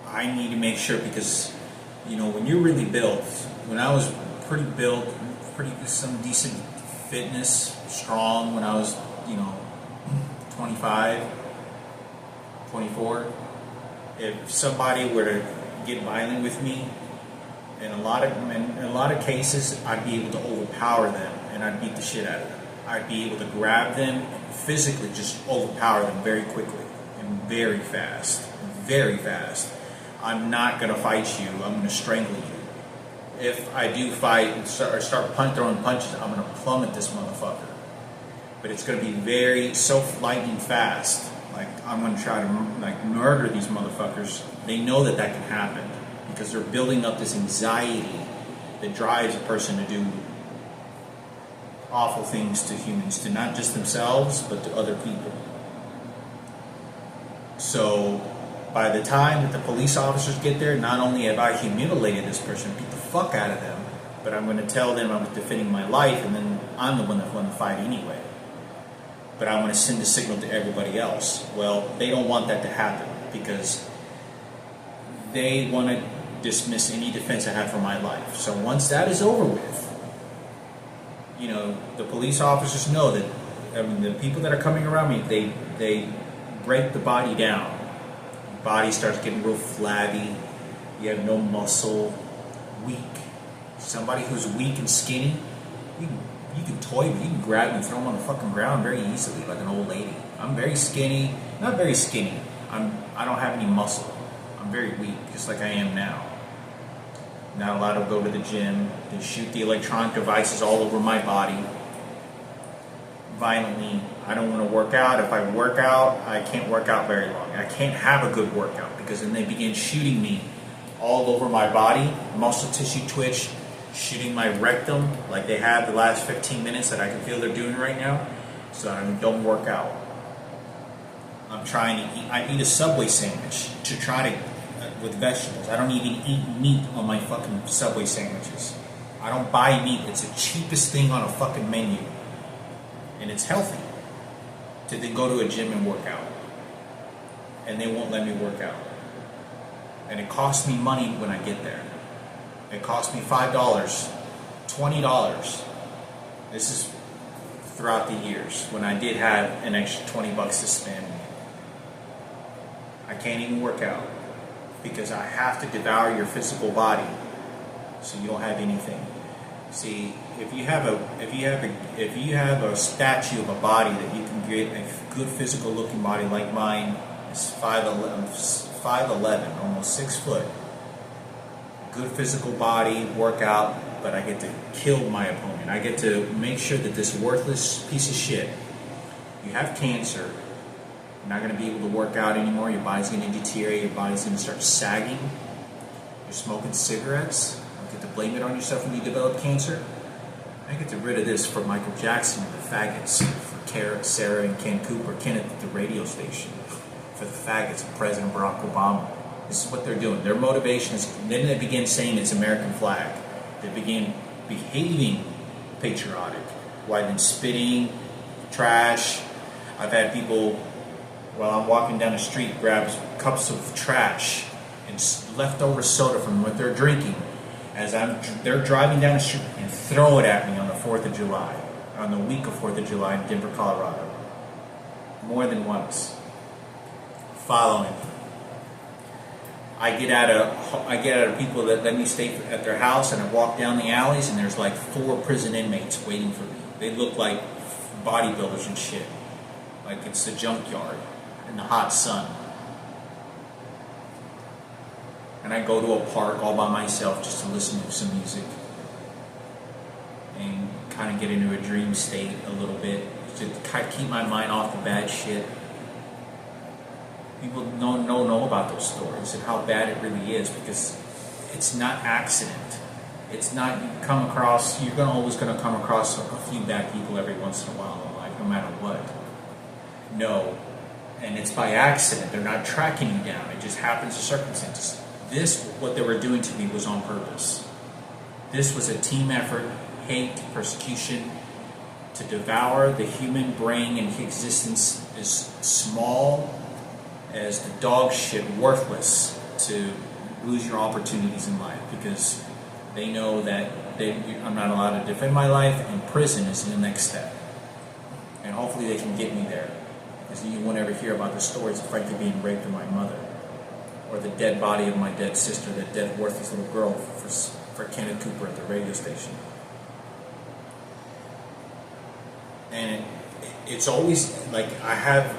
I need to make sure, because when you're really built, when I was pretty built, some decent fitness, strong, when I was 25, 24, if somebody were to get violent with me, in a lot of cases, I'd be able to overpower them and I'd beat the shit out of them. I'd be able to grab them and physically just overpower them very quickly and very fast, very fast. I'm not going to fight you. I'm going to strangle you. If I do fight and start throwing punches, I'm going to plummet this motherfucker. But it's going to be so lightning fast. Like, I'm going to try to murder these motherfuckers. They know that can happen because they're building up this anxiety that drives a person to do awful things to humans, to not just themselves, but to other people. So by the time that the police officers get there, not only have I humiliated this person, beat the fuck out of them, but I'm going to tell them I was defending my life, and then I'm the one that won the fight anyway. But I want to send a signal to everybody else. Well, they don't want that to happen because they want to dismiss any defense I have for my life. So once that is over with, the police officers know that, the people that are coming around me, they break the body down. The body starts getting real flabby. You have no muscle, weak. Somebody who's weak and skinny, you can toy me, you can grab me and throw them on the fucking ground very easily, like an old lady. I'm very skinny, not very skinny. I don't have any muscle. I'm very weak, just like I am now. Not allowed to go to the gym. They shoot the electronic devices all over my body violently. I don't want to work out. If I work out, I can't work out very long. I can't have a good workout because then they begin shooting me all over my body, muscle tissue twitch, shooting my rectum like they have the last 15 minutes that I can feel they're doing right now. So I don't work out. I'm trying to eat. I eat a Subway sandwich to try to with vegetables. I don't even eat meat on my fucking Subway sandwiches. I don't buy meat. It's the cheapest thing on a fucking menu. And it's healthy to then go to a gym and work out. And they won't let me work out. And it costs me money when I get there. It costs me $5, $20. This is throughout the years when I did have an extra $20 to spend. I can't even work out because I have to devour your physical body so you don't have anything. See, if you have a statue of a body that you can get a good physical looking body like mine, it's 5'11", almost 6 foot. Good physical body, workout, but I get to kill my opponent. I get to make sure that this worthless piece of shit, you have cancer, you're not going to be able to work out anymore, your body's going to deteriorate, your body's going to start sagging, you're smoking cigarettes, you get to blame it on yourself when you develop cancer. I get to rid of this for Michael Jackson and the faggots, for Sarah and Ken Cooper, Kenneth at the radio station, for the faggots of President Barack Obama. This is what they're doing. Their motivation is, then they begin saying it's American flag. They begin behaving patriotic, rather than spitting, trash. I've had people, while I'm walking down the street, grab cups of trash and leftover soda from what they're drinking as they're driving down the street and throw it at me on the 4th of July, on the week of 4th of July in Denver, Colorado. More than once. Following me. I get out of people that let me stay at their house, and I walk down the alleys, and there's like 4 prison inmates waiting for me. They look like bodybuilders and shit. Like it's a junkyard in the hot sun. And I go to a park all by myself just to listen to some music. and kind of get into a dream state a little bit to kind of keep my mind off the bad shit. People don't know about those stories and how bad it really is, because it's not accident. It's not you're always going to come across a few bad people every once in a while in life, no matter what. No. And it's by accident. They're not tracking you down. It just happens to circumstances. What they were doing to me was on purpose. This was a team effort, hate, persecution, to devour the human brain and existence as small as the dog shit, worthless, to lose your opportunities in life, because they know that I'm not allowed to defend my life, and prison is the next step. And hopefully they can get me there, because you won't ever hear about the stories of Frankie being raped of my mother, or the dead body of my dead sister, that dead worthless little girl for Kenneth Cooper at the radio station. And it's always like I have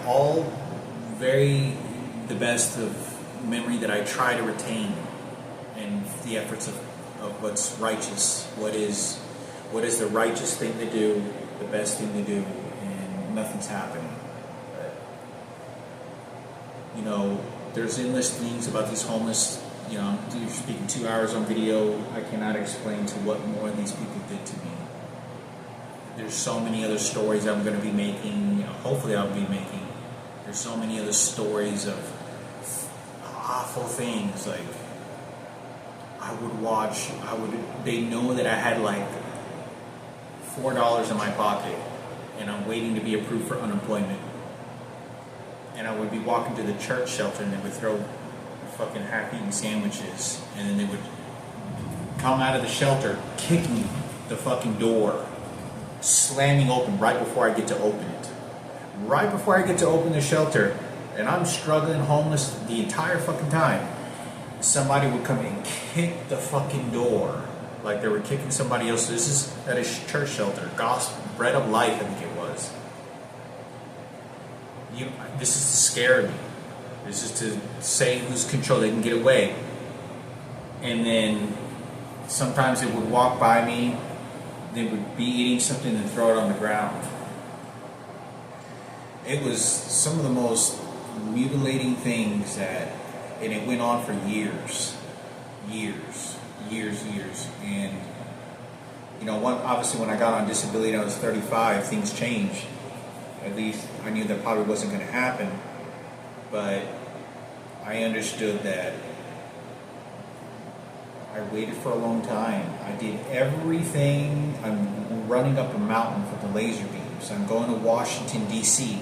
the best of memory that I try to retain, and the efforts of what's righteous, what is the righteous thing to do, the best thing to do, and nothing's happening. But, there's endless things about these homeless. You're speaking 2 hours on video. I cannot explain to what more these people did to me. There's so many other stories I'm going to be making. Hopefully I'll be making. There's so many other stories of awful things. Like, they know that I had like $4 in my pocket, and I'm waiting to be approved for unemployment. And I would be walking to the church shelter, and they would throw fucking half-eaten sandwiches, and then they would come out of the shelter, kicking the fucking door, slamming open right before I get to open it. Right before I get to open the shelter, and I'm struggling, homeless the entire fucking time, somebody would come and kick the fucking door like they were kicking somebody else. This is at a church shelter, Gospel, Bread of Life, I think it was. This is to scare me. This is to say who's control, they can get away. And then sometimes they would walk by me, they would be eating something and throw it on the ground. It was some of the most mutilating things and it went on for years. And obviously when I got on disability and I was 35, things changed. At least I knew that probably wasn't going to happen, but I understood that I waited for a long time. I did everything. I'm running up a mountain for the laser beams. I'm going to Washington, D.C.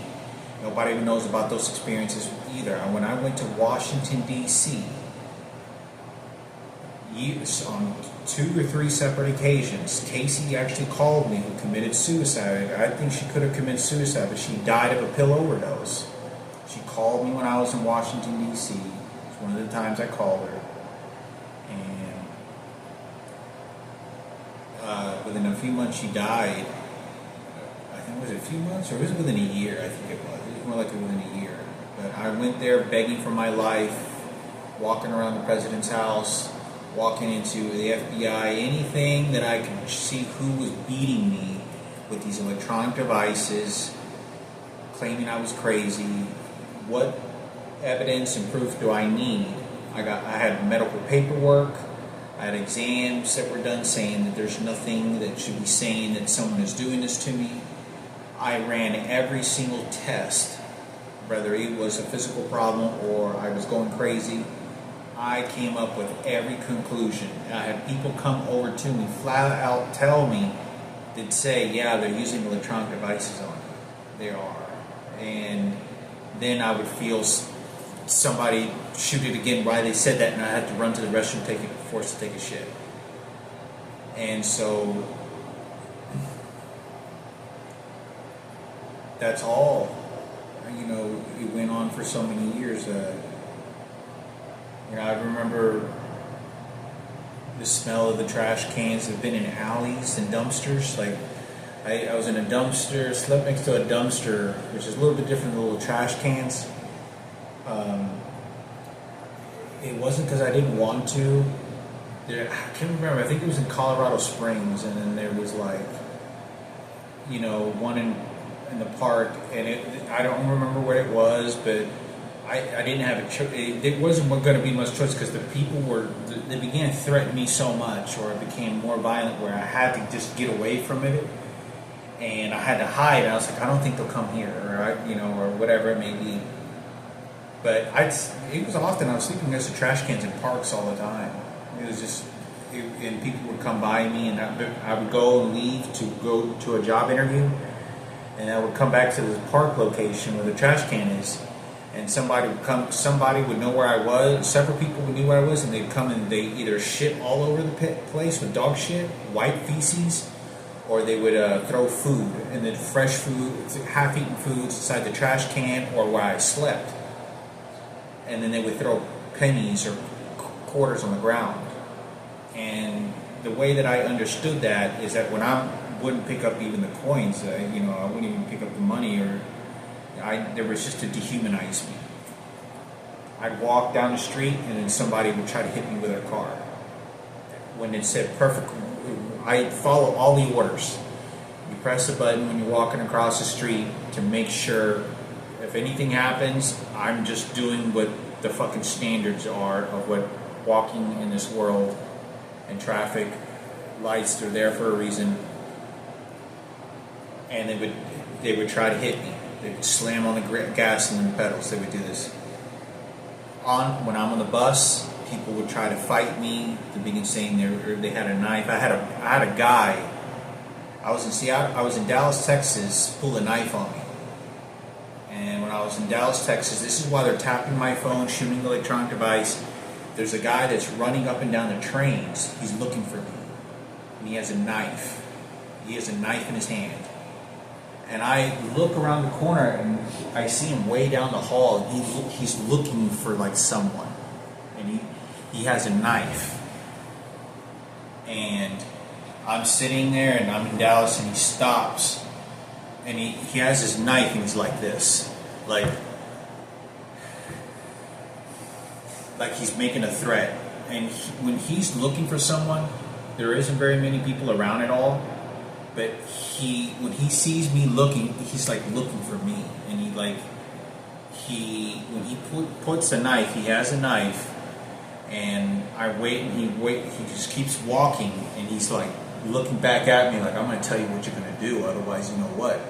Nobody even knows about those experiences either. And when I went to Washington, D.C., on 2 or 3 separate occasions, Casey actually called me, who committed suicide. I think she could have committed suicide, but she died of a pill overdose. She called me when I was in Washington, D.C. It's one of the times I called her. And within a few months, she died. I think, was it a few months, or was it within a year? I think it was. It was more like within a year. But I went there begging for my life, walking around the president's house, walking into the FBI, anything that I could see who was beating me with these electronic devices, claiming I was crazy. What evidence and proof do I need? I had medical paperwork, I had exams that were done saying that there's nothing that should be saying that someone is doing this to me. I ran every single test, whether it was a physical problem or I was going crazy. I came up with every conclusion. I had people come over to me, flat out tell me, they'd say, yeah, they're using electronic devices on you. They are. And then I would feel somebody shoot it again while they said that, and I had to run to the restroom, forced to take a shit. And so that's all. It went on for so many years. I remember the smell of the trash cans. I've been in alleys and dumpsters. Like, I was in a dumpster, slept next to a dumpster, which is a little bit different than little trash cans. It wasn't because I didn't want to. I can't remember. I think it was in Colorado Springs, and then there was like, one in the park, and I don't remember what it was, but I didn't have a choice. It wasn't going to be much choice because the people they began to threaten me so much, or it became more violent, where I had to just get away from it, and I had to hide. And I was like, I don't think they'll come here, or whatever it may be. But it was often I was sleeping next to trash cans in parks all the time. It was just, and people would come by me, and I would go and leave to go to a job interview, and I would come back to the park location where the trash can is, and somebody would know where I was. Several people would know where I was, and they'd come and they either shit all over the place with dog shit, white feces, or they would throw food, and then fresh food, half-eaten foods inside the trash can or where I slept. And then they would throw pennies or quarters on the ground. And the way that I understood that is that when I wouldn't pick up even the coins, I wouldn't even pick up the money, there was just to dehumanize me. I'd walk down the street, and then somebody would try to hit me with their car. When it said perfect, I follow all the orders. You press the button when you're walking across the street to make sure if anything happens, I'm just doing what the fucking standards are of what walking in this world and traffic lights are there for a reason. And they would try to hit me. They would slam on the gas and the pedals. They would do this. When I'm on the bus, people would try to fight me. The beginning saying they had a knife. I had a guy. I was in Dallas, Texas, pull a knife on me. And when I was in Dallas, Texas, this is why they're tapping my phone, shooting the electronic device. There's a guy that's running up and down the trains. He's looking for me. And he has a knife. He has a knife in his hand. And I look around the corner and I see him way down the hall. And he's looking for like someone. And he has a knife. And I'm sitting there and I'm in Dallas and he stops. And he has his knife and he's like this. Like he's making a threat. And when he's looking for someone, there isn't very many people around at all. But when he sees me looking, he's like looking for me. And when he puts a knife, he has a knife. And I wait and he just keeps walking. And he's like looking back at me like, I'm going to tell you what you're going to do. Otherwise, you know what?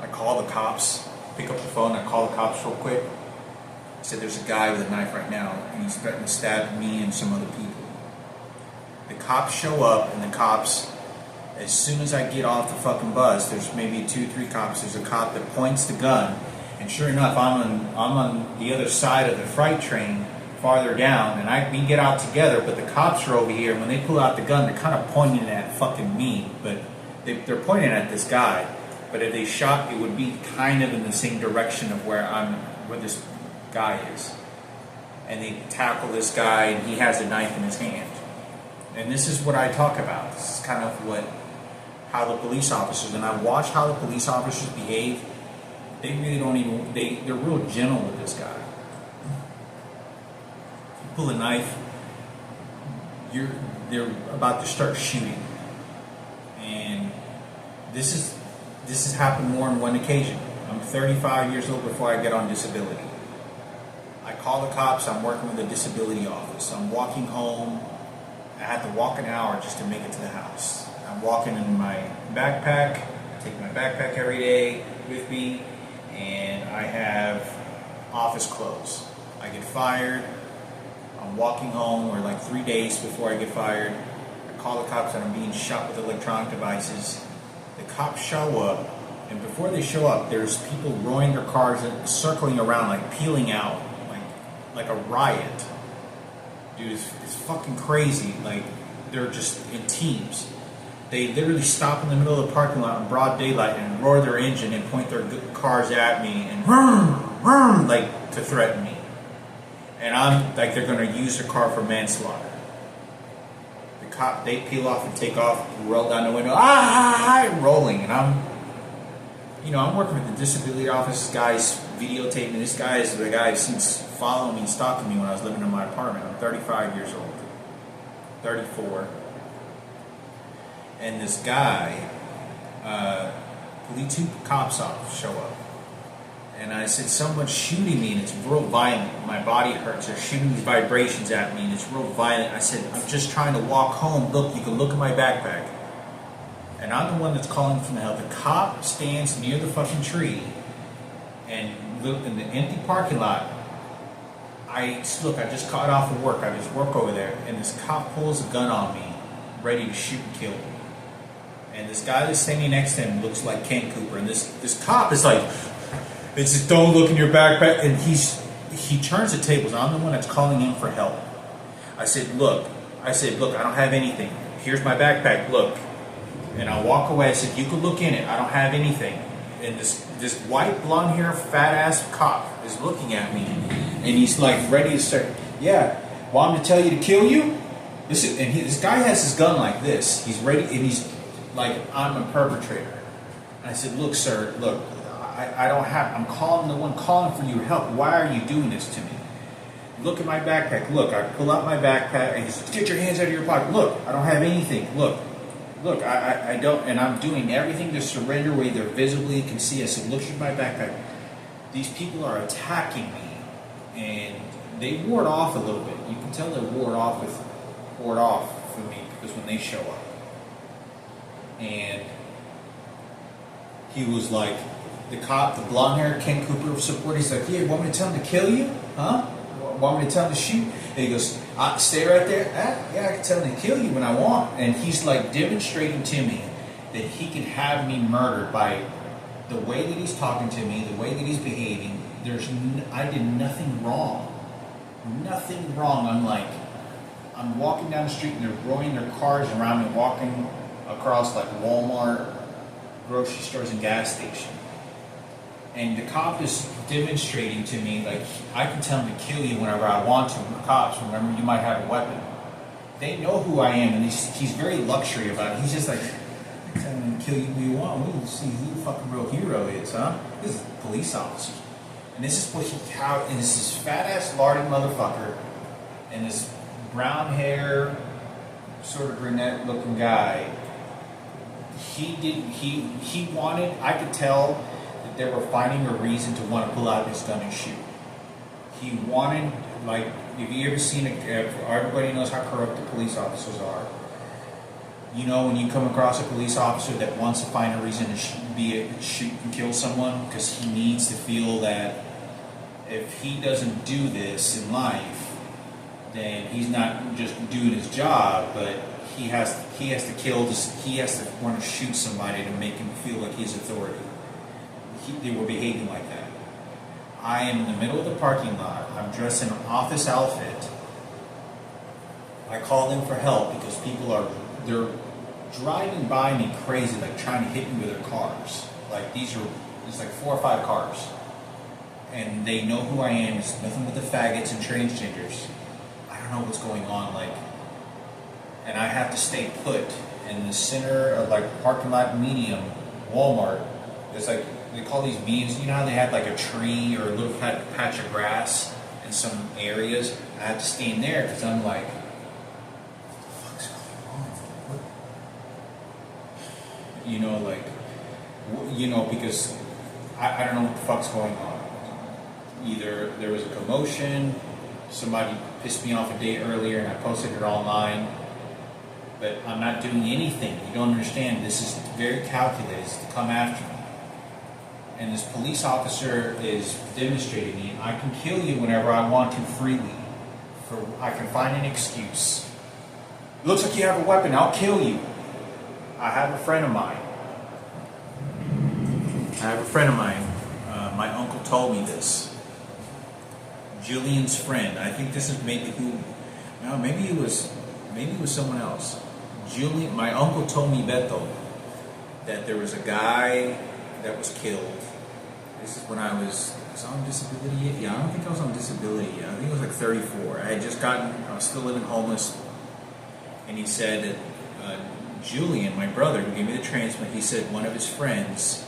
I call the cops, pick up the phone, I call the cops real quick. I said, there's a guy with a knife right now, and he's threatening to stab me and some other people. The cops show up, and the cops, as soon as I get off the fucking bus, there's maybe 2-3 cops. There's a cop that points the gun, and sure enough, I'm on the other side of the freight train, farther down, and we get out together, but the cops are over here. When they pull out the gun, they're kind of pointing at fucking me, but they're pointing at this guy. But if they shot, it would be kind of in the same direction of where this guy is. And they tackle this guy, and he has a knife in his hand. And this is what I talk about. This is kind of how the police officers, and I watch how the police officers behave. They really don't even, they're real gentle with this guy. If you pull a knife, they're about to start shooting. And this has happened more than one occasion. I'm 35 years old before I get on disability. I call the cops. I'm working with the disability office. I'm walking home. I have to walk an hour just to make it to the house. I'm walking in my backpack. I take my backpack every day with me, and I have office clothes. I get fired. I'm walking home, or like 3 days before I get fired. I call the cops that I'm being shot with electronic devices. The cops show up, and before they show up, there's people rowing their cars and circling around, like peeling out, like a riot. Dude, it's fucking crazy. Like, they're just in teams. They literally stop in the middle of the parking lot in broad daylight and roar their engine and point their cars at me and vroom, like to threaten me. And I'm like, they're going to use their car for manslaughter. They peel off and take off, roll down the window, rolling, and I'm working with the disability office. This guy's videotaping. This guy is the guy I've seen following me, stalking me when I was living in my apartment. I'm 35 years old. 34, and this guy, two cops show up. And I said, someone's shooting me and it's real violent. My body hurts. They're shooting these vibrations at me and it's real violent. I said, I'm just trying to walk home. Look, you can look at my backpack. And I'm the one that's calling from the hell. The cop stands near the fucking tree and look in the empty parking lot. I just got off of work. I just work over there. And this cop pulls a gun on me, ready to shoot and kill me. And this guy that's standing next to him looks like Ken Cooper. And this cop is like, it's just, don't look in your backpack. And he turns the tables. I'm the one that's calling in for help. I said, look, I don't have anything. Here's my backpack, look. And I walk away. I said, you can look in it. I don't have anything. And this white, blonde hair, fat ass cop is looking at me. And he's like ready to start, yeah, want me to tell you to kill you? This guy has his gun like this. He's ready, and he's like, I'm a perpetrator. And I said, look, sir, look, I'm calling the one calling for your help. Why are you doing this to me? Look at my backpack. Look, I pull out my backpack, and he says, get your hands out of your pocket. Look, I don't have anything. Look, I don't, and I'm doing everything to surrender where they're visibly can see. I said, look at my backpack. These people are attacking me. And they ward off a little bit. You can tell they're ward off for me because when they show up. And he was like, the cop, the blonde haired Ken Cooper support, he's like, yeah, want me to tell him to kill you? Huh? Want me to tell him to shoot? And he goes, stay right there. Yeah, I can tell him to kill you when I want. And he's like demonstrating to me that he can have me murdered by the way that he's talking to me, the way that he's behaving. I did nothing wrong. Nothing wrong. I'm walking down the street and they're rolling their cars around me, walking across like Walmart, grocery stores, and gas station. And the cop is demonstrating to me, like, I can tell him to kill you whenever I want to. The cops, remember, you might have a weapon. They know who I am, and he's very luxury about it. He's just like, I can tell him to kill you who you want. We'll see who the fucking real hero is, huh? This is a police officer. And this is what and this is fat ass lardy motherfucker, and this brown hair, sort of brunette looking guy. He wanted, I could tell that they were finding a reason to want to pull out his gun and shoot. He wanted, like, if you ever seen everybody knows how corrupt the police officers are. You know, when you come across a police officer that wants to find a reason to shoot and kill someone because he needs to feel that if he doesn't do this in life, then he's not just doing his job, but he has to kill this. He has to want to shoot somebody to make him feel like he's authority. They were behaving like that. I am in the middle of the parking lot. I'm dressed in an office outfit. I called in for help because they're driving by me crazy, like trying to hit me with their cars. Like there's like 4 or 5 cars. And they know who I am. It's nothing but the faggots and transgenders. I don't know what's going on, and I have to stay put in the center of like parking lot medium Walmart. There's like, they call these mediums, you know how they have like a tree or a little patch of grass in some areas? I have to stay in there because I'm like, what the fuck's going on? Because I don't know what the fuck's going on. Either there was a commotion, somebody pissed me off a day earlier and I posted it online, but I'm not doing anything. You don't understand. This is very calculated. It's to come after me. And this police officer is demonstrating me. I can kill you whenever I want to freely. I can find an excuse. It looks like you have a weapon. I'll kill you. I have a friend of mine. My uncle told me this. Julian's friend. I think this is maybe maybe it was someone else. Julian, my uncle told me, Beto, that there was a guy that was killed. This is when I was on disability yet? Yeah, I don't think I was on disability yet. I think it was like 34. I was still living homeless. And he said that Julian, my brother, who gave me the transmit, he said one of his friends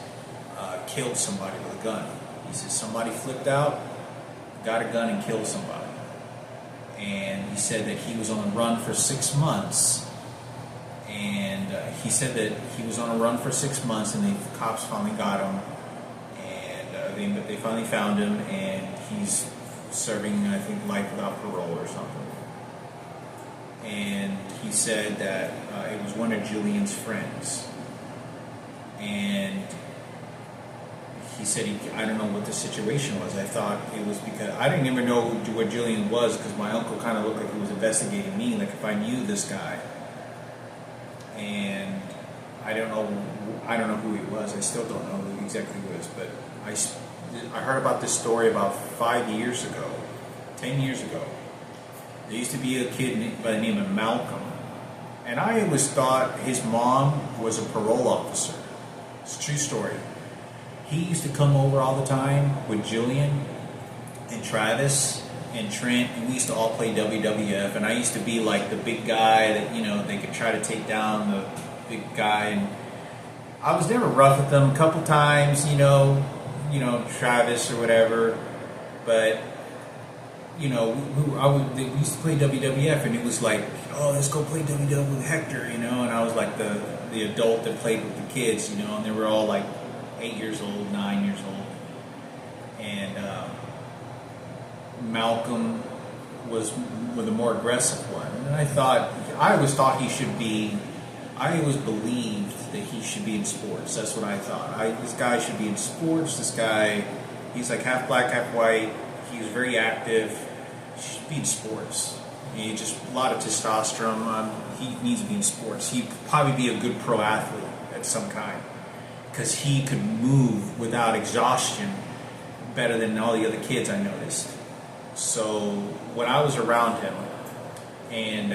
killed somebody with a gun. He said somebody flipped out, got a gun and killed somebody. and he said that he was on a run for 6 months. And he said that he was on a run for 6 months, and the cops finally got him, and they finally found him, and he's serving, I think, life without parole or something. And he said that it was one of Julian's friends, and he said I don't know what the situation was. I thought it was because I didn't even know what Julian was, because my uncle kind of looked like he was investigating me, like if I knew this guy. And I don't know who he was. I still don't know who exactly he was. But I heard about this story about 5 years ago, 10 years ago. There used to be a kid by the name of Malcolm, and I always thought his mom was a parole officer. It's a true story. He used to come over all the time with Julian and Travis and Trent, and we used to all play WWF, and I used to be like the big guy that, they could try to take down the big guy, and I was never rough with them. A couple times, Travis or whatever, but we used to play WWF, and it was like, oh, let's go play WWF with Hector, and I was like the adult that played with the kids, and they were all like 8 years old, 9 years old, and Malcolm was the more aggressive one, and I always thought he should be. I always believed that he should be in sports. That's what I thought. This guy should be in sports. This guy, he's like half black, half white. He was very active. He should be in sports. He just a lot of testosterone. He needs to be in sports. He'd probably be a good pro athlete at some kind, because he could move without exhaustion better than all the other kids I noticed. So when I was around him, and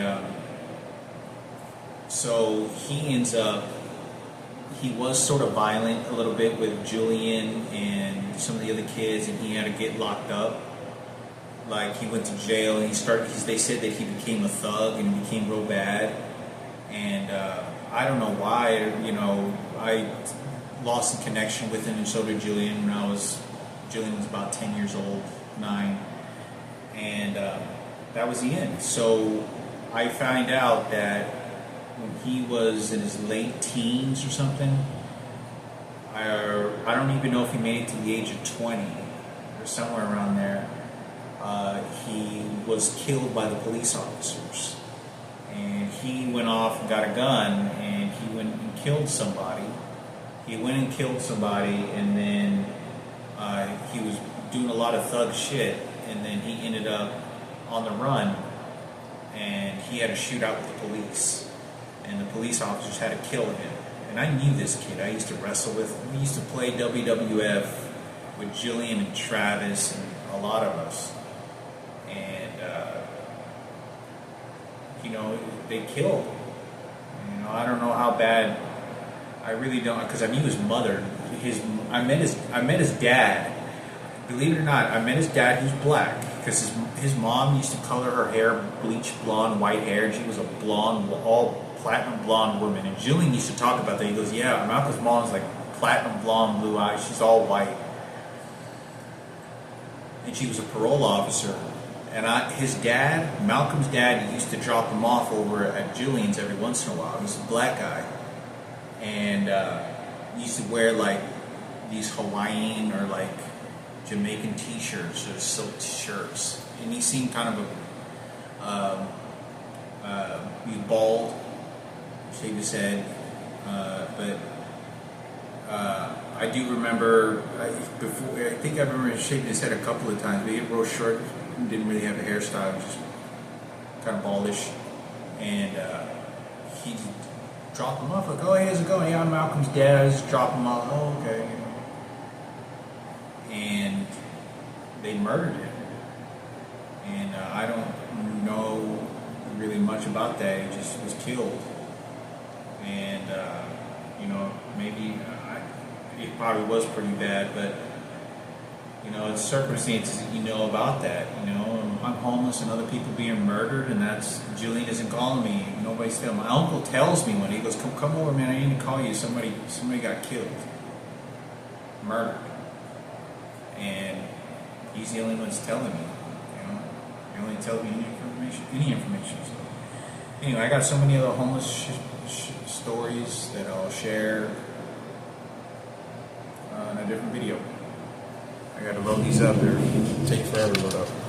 so he was sort of violent a little bit with Julian and some of the other kids, and he had to get locked up. Like, he went to jail, and they said that he became a thug, and he became real bad. And I don't know why, I lost the connection with him, and so did Julian Julian was about 10 years old, 9. And that was the end. So I found out that when he was in his late teens or something, I don't even know if he made it to the age of 20 or somewhere around there, he was killed by the police officers. And he went off and got a gun, and he went and killed somebody. And then he was doing a lot of thug shit, and then he ended up on the run, and he had a shootout with the police, and the police officers had to kill him. And I knew this kid. I used to wrestle with him. We used to play WWF with Julian and Travis and a lot of us. And they killed him. I don't know how bad. I really don't, because I knew his mother. I met his dad. Believe it or not, I met his dad, who's black, because his mom used to color her hair bleach blonde, white hair, and she was a blonde, all platinum blonde woman. And Julian used to talk about that. He goes, yeah, Malcolm's mom's like platinum blonde, blue eyes. She's all white. And she was a parole officer. And Malcolm's dad, used to drop him off over at Julian's every once in a while. He's a black guy. And he used to wear like these Hawaiian or like Jamaican t-shirts or silk shirts. And he seemed kind of he was bald, shaved his head. But I do remember, I think I remember shaving his head a couple of times, but he was real short, didn't really have a hairstyle, just kind of baldish. And he dropped him off, like, oh, hey, how's it going? Yeah, I'm Malcolm's dad. I just dropped him off. Oh, okay. And they murdered him. And I don't know really much about that. He just was killed. And, maybe it probably was pretty bad, but, it's circumstances that about that. I'm homeless and other people being murdered, and Julian isn't calling me. Nobody's telling me. My uncle tells me when he goes, come over, man, I need to call you. Somebody got killed. Murdered. And he's the only one that's telling me. He only tells me anything. information, any information. So, anyway, I got so many other homeless stories that I'll share in a different video. I got to load these up. They're take forever to load up.